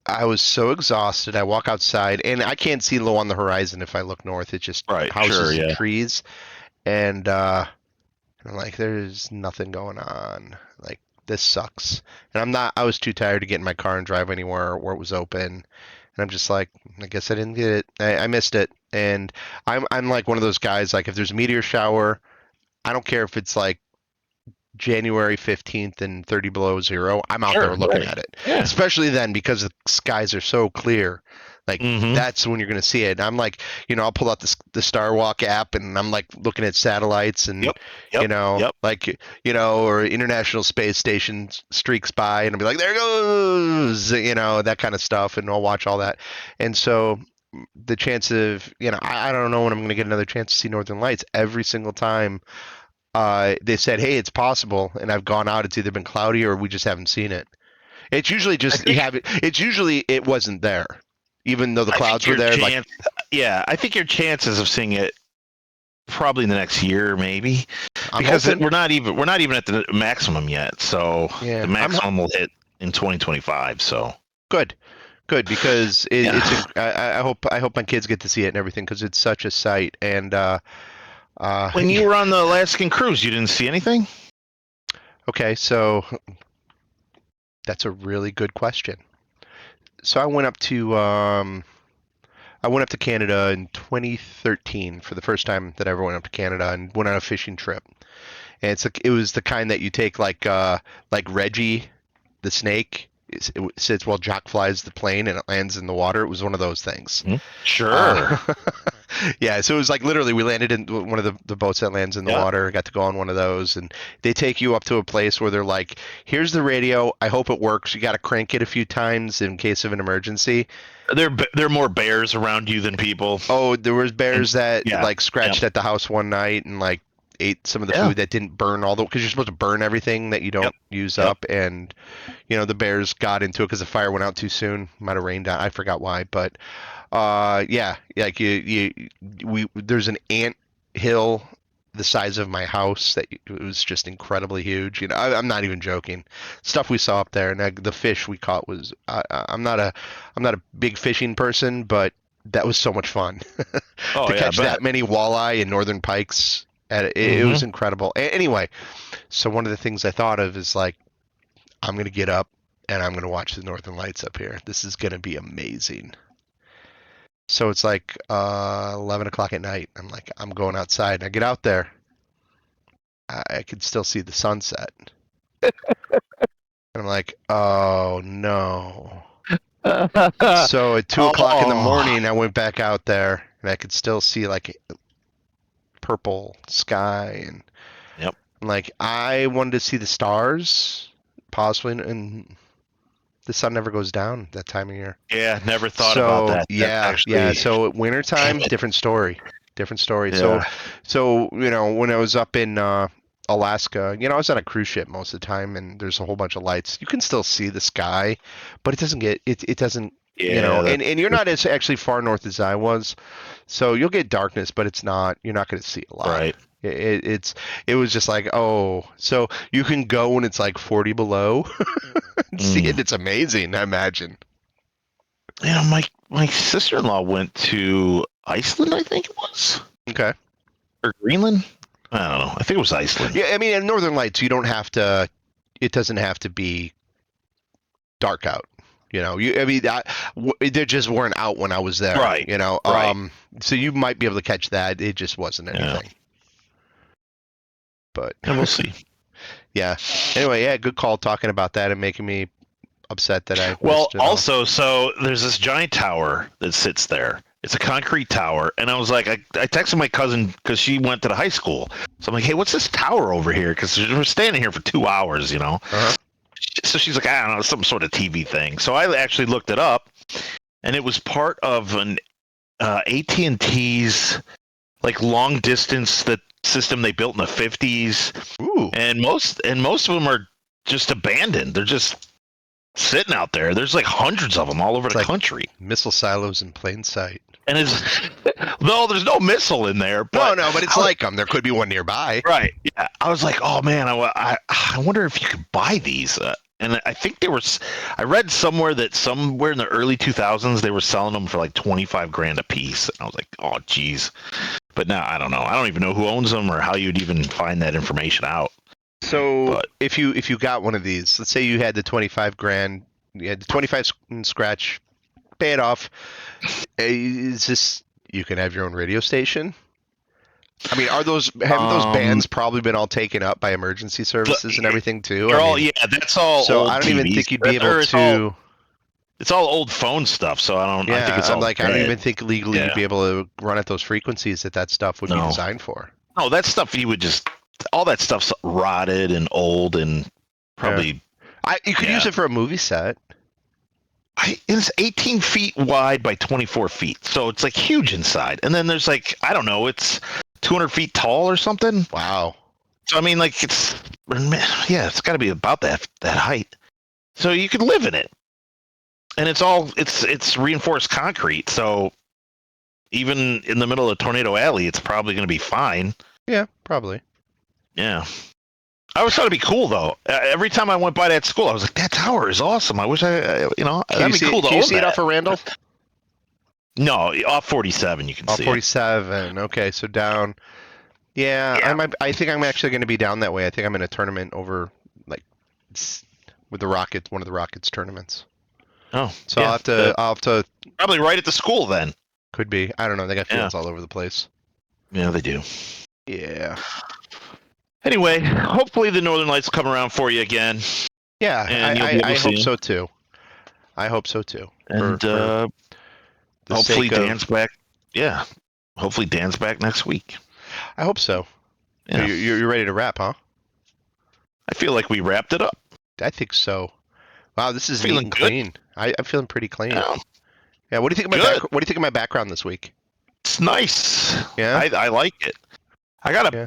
I was so exhausted. I walk outside, and I can't see low on the horizon if I look north. It's just Right, houses sure, and yeah. trees, and I'm like, there's nothing going on. Like this sucks. And I was too tired to get in my car and drive anywhere where it was open. And I'm just like, I guess I didn't get it. I missed it. And I'm like one of those guys. Like if there's a meteor shower, I don't care if it's like January 15th and 30 below zero. I'm out Sure, there looking right. at it. Yeah. Especially then because the skies are so clear. Like Mhm. that's when you're going to see it. And I'm like, I'll pull out the Star Walk app, and I'm like looking at satellites, and Yep. Yep. like or International Space Station streaks by, and I'll be like, there it goes, that kind of stuff, and I'll watch all that. And so the chance of, I don't know when I'm going to get another chance to see Northern Lights. Every single time they said, hey, it's possible, and I've gone out, it's either been cloudy or we just haven't seen it. It's usually just it's usually it wasn't there, even though the clouds were there. I think your chances of seeing it probably in the next year, maybe, I'm because hoping. we're not even at the maximum yet. So Yeah, the maximum will hit in 2025. So good, because I hope my kids get to see it and everything, because it's such a sight. And when you were on the Alaskan cruise, you didn't see anything? okay, so that's a really good question. So I went up to Canada in 2013 for the first time that I ever went up to Canada, and went on a fishing trip. And it was the kind that you take like Reggie the snake. It sits while Jock flies the plane and it lands in the water. It was one of those things. Sure. Yeah, so it was like literally we landed in one of the boats that lands in the water. Got to go on one of those, and they take you up to a place where they're like, here's the radio. I hope it works. You got to crank it a few times in case of an emergency. There are more bears around you than people. Oh, there was bears that like scratched at the house one night and like ate some of the food that didn't burn because you're supposed to burn everything that you don't use up. And the bears got into it because the fire went out too soon. Might have rained out. I forgot why, but like there's an ant hill the size of my house that it was just incredibly huge. I'm not even joking. Stuff we saw up there, and the fish we caught was I'm not a big fishing person, but that was so much fun to catch that many walleye and northern pikes. It was incredible. Anyway, so one of the things I thought of is like, I'm going to get up and I'm going to watch the Northern Lights up here. This is going to be amazing. So it's like 11 o'clock at night. I'm like, I'm going outside. And I get out there. I could still see the sunset. And I'm like, oh, no. So at 2 o'clock in the morning, I went back out there, and I could still see like purple sky, and I'm like, I wanted to see the stars possibly, and the sun never goes down that time of year. Yeah, never thought about that. Yeah. So wintertime, different story. Yeah. So when I was up in Alaska, I was on a cruise ship most of the time, and there's a whole bunch of lights. You can still see the sky, but it doesn't get it. It doesn't, Yeah, and you're not as actually far north as I was, so you'll get darkness, but it's not. You're not going to see a lot. right. It was just like, oh, so you can go when it's like 40 below and see it. Mm. It's amazing. I imagine. My sister-in-law went to Iceland, I think it was, Okay. or Greenland. I don't know. I think it was Iceland. Yeah, I mean, in Northern Lights, you don't have to. It doesn't have to be dark out. I mean, they just weren't out when I was there. Right. Right. So you might be able to catch that. It just wasn't anything. Yeah. But And we'll see. yeah. Anyway, yeah, good call talking about that and making me upset that I Well, missed it all. also, so there's this giant tower that sits there. It's a concrete tower, and I was like, I texted my cousin because she went to the high school. So I'm like, hey, what's this tower over here? Because we're standing here for 2 hours, Uh-huh. So she's like, I don't know, some sort of TV thing. So I actually looked it up, and it was part of an AT&T's like long distance system they built in the 50s. Ooh. And most of them are just abandoned. They're just sitting out there. There's like hundreds of them all over the country. Missile silos in plain sight. And there's no missile in there. But No, but it's like them. There could be one nearby. Right. Yeah. I was like, oh man, I wonder if you could buy these. And I think I read somewhere that somewhere in the early 2000s they were selling them for like 25 grand a piece. And I was like, oh geez. But now I don't know. I don't even know who owns them or how you'd even find that information out. So if you got one of these, let's say you had the 25 grand, you had the 25 scratch, pay it off. Is this, you can have your own radio station? I mean, haven't those bands probably been all taken up by emergency services and everything too? That's all. So old I don't TVs. even think you'd be able to. It's all old phone stuff, so I think it's all like dead. I don't even think legally you'd be able to run at those frequencies that stuff would be designed for. No, that stuff all that stuff's rotted and old and probably. Yeah. You could use it for a movie set. It's 18 feet wide by 24 feet, so it's like huge inside. And then there's like, I don't know, it's 200 feet tall or something. Wow. So I mean, like it's got to be about that height. So you could live in it, and it's reinforced concrete. So even in the middle of Tornado Alley, it's probably going to be fine. Yeah, probably. Yeah. I always thought it'd be cool though. Every time I went by that school, I was like, "That tower is awesome." I wish that'd be cool to own that. Can you see it off of Randall? No, off 47 you can see. Off 47. Okay, so down. Yeah. I think I'm actually going to be down that way. I think I'm in a tournament over with the Rockets, one of the Rockets tournaments. Oh, so I'll have to probably right at the school then. Could be. I don't know. They got fields all over the place. Yeah, they do. Yeah. Anyway, hopefully the Northern Lights will come around for you again. Yeah, and I hope so too. I hope so too. And hopefully Dan's back. Yeah, hopefully Dan's back next week. I hope so. Yeah. You're ready to wrap, huh? I feel like we wrapped it up. I think so. Wow, this is neat and clean. I'm feeling pretty clean. Yeah. What do you think of my background this week? It's nice. Yeah. I like it.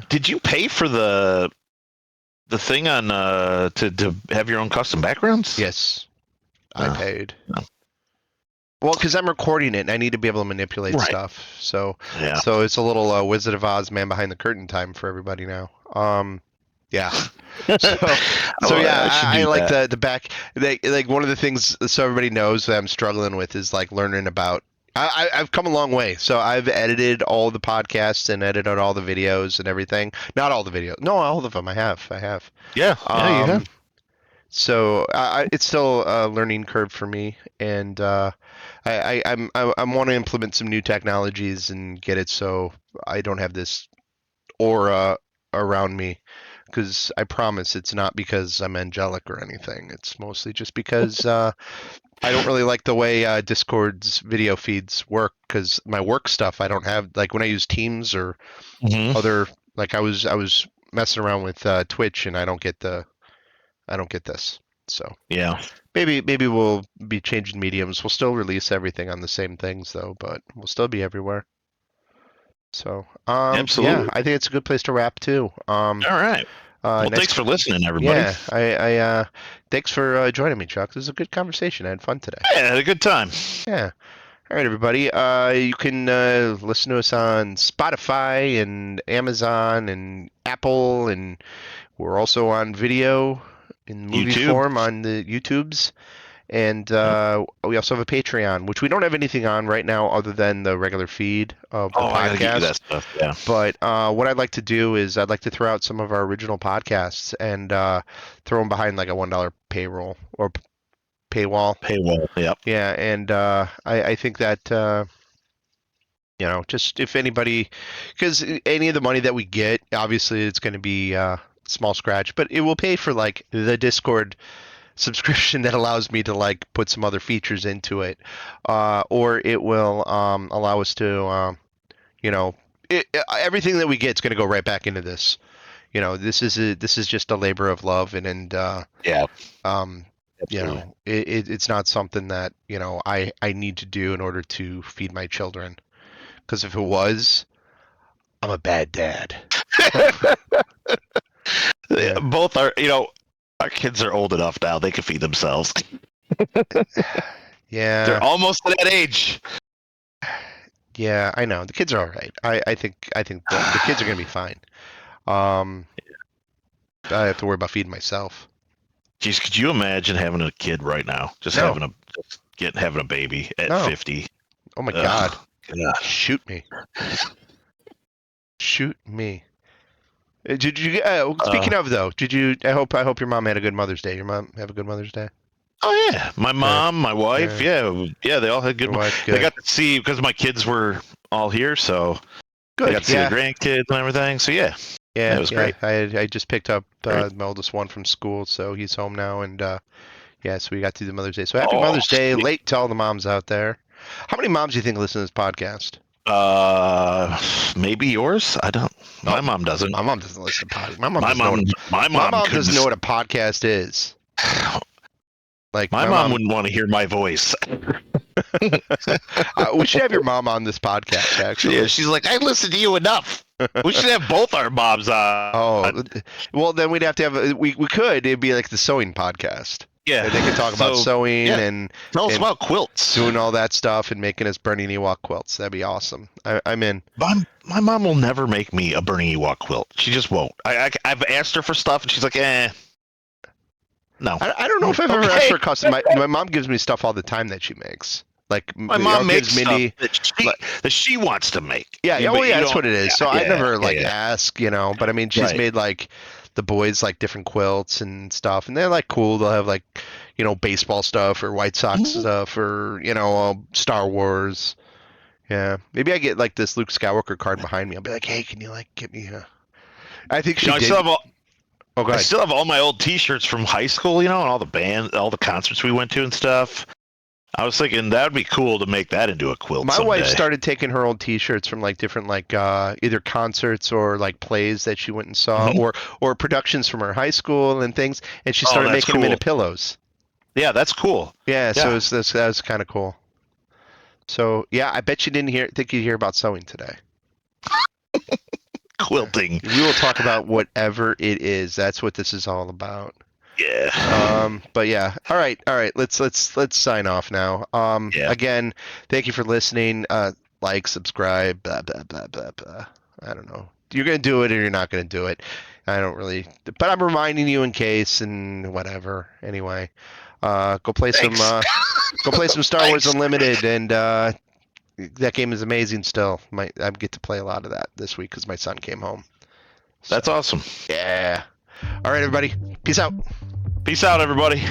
Did you pay for the thing on to have your own custom backgrounds? Yes, I paid. No. Well, because I'm recording it, and I need to be able to manipulate stuff. So it's a little Wizard of Oz, man behind the curtain time for everybody now. Yeah. I like the back. Like one of the things, so everybody knows that I'm struggling with is like learning about. I've come a long way. So I've edited all the podcasts and edited all the videos and everything. Not all the videos. No, all of them. I have. Yeah. You have. So it's still a learning curve for me, and I want to implement some new technologies and get it so I don't have this aura around me. Because I promise it's not because I'm angelic or anything. It's mostly just because I don't really like the way Discord's video feeds work. Because my work stuff, I don't have, like when I use Teams or other, like I was messing around with Twitch and I don't get this. So yeah, maybe we'll be changing mediums. We'll still release everything on the same things though, but we'll still be everywhere. So absolutely. Yeah, I think it's a good place to wrap too. All right. Well, Nice. thanks for listening, everybody. Yeah, thanks for joining me, Chuck. This was a good conversation. I had fun today. Yeah, I had a good time. Yeah. All right, everybody. You can listen to us on Spotify and Amazon and Apple, and we're also on video in movie YouTube. form on the YouTubes. And we also have a Patreon, which we don't have anything on right now other than the regular feed of the Oh, I gotta get you podcast. that stuff. Yeah. But what I'd like to do is I'd like to throw out some of our original podcasts and throw them behind like a $1 payroll or paywall. Paywall. Yep. Yeah, and I think that just if anybody, because any of the money that we get, obviously it's going to be small scratch, but it will pay for like the Discord subscription that allows me to like put some other features into it, or it will allow us to, everything that we get is going to go right back into this. This is just a labor of love, and Yeah. um, Absolutely. it's not something that I need to do in order to feed my children. Because if it was, I'm a bad dad. Yeah. Both are, our kids are old enough now; they can feed themselves. Yeah. They're almost to that age. Yeah, I know. The kids are all right. I think the kids are gonna be fine. I have to worry about feeding myself. Jeez, could you imagine having a kid right now? Just No. having a baby at No. 50. Oh my Ugh, God. God. Shoot me. Shoot me. Did you? Speaking of though, did you? I hope your mom had a good Mother's Day. Your mom have a good Mother's Day. Oh yeah, my mom, my wife, yeah, they all had good. Your wife, They good. got to see because my kids were all here, so they Good. got to see Yeah. the grandkids and everything. So yeah, Yeah. it was great. I just picked up Great. my oldest one from school, so he's home now, and yeah, so we got to do Mother's Day. So happy Oh, Mother's Day, sweet. late to all the moms out there. How many moms do you think listen to this podcast? Maybe yours. I don't. My Oh, mom doesn't. My mom doesn't listen to podcasts. My mom My doesn't know mom. what My my mom mom couldn't. doesn't know what a podcast is. Like My mom wouldn't want to hear my voice. we should have your mom on this podcast, actually. Yeah, she's like, I listen to you enough. We should have both our moms on. Oh, well, then we'd have to have we could. It'd be like the sewing podcast. Yeah, They could talk about sewing yeah. and Tell us and about quilts. doing all that stuff and making us Bernie Ewok quilts. That'd be awesome. I'm in. My mom will never make me a Bernie Ewok quilt. She just won't. I've asked her for stuff, and she's like, no. I don't know if I've ever asked for custom. My mom gives me stuff all the time that she makes. Like My mom makes Mindy stuff that she wants to make. Yeah, You- oh but you yeah, that's don't- what it is. yeah, So I yeah, never yeah. ask, But I mean, she's Right. made like the boys like different quilts and stuff, and they're like cool. They'll have like baseball stuff or White Sox stuff or Star Wars. Yeah, maybe I get like this Luke Skywalker card behind me. I'll be like, hey, can you like get me a? I think she I did. still have Oh, go I ahead. still have all my old T-shirts from high school, and all the concerts we went to and stuff. I was thinking that would be cool to make that into a quilt. My someday. wife started taking her old T-shirts from like different either concerts or like plays that she went and saw, or productions from her high school and things, and she started that's making them into cool. pillows. Yeah, that's cool. Yeah, Yeah. so that was kind of cool. So yeah, I bet you didn't think you'd hear about sewing today. Quilting. We will talk about whatever it is. That's what this is all about. Yeah. But yeah. All right. Let's sign off now. Yeah. Again, thank you for listening. Like, subscribe, blah blah blah blah blah. I don't know. You're gonna do it or you're not gonna do it. I don't really, but I'm reminding you in case and whatever. Anyway, go play Thanks. some Star Wars Thanks. Unlimited, and that game is amazing. Still, I get to play a lot of that this week because my son came home. That's awesome. Yeah. All right, everybody. Peace out. Peace out, everybody.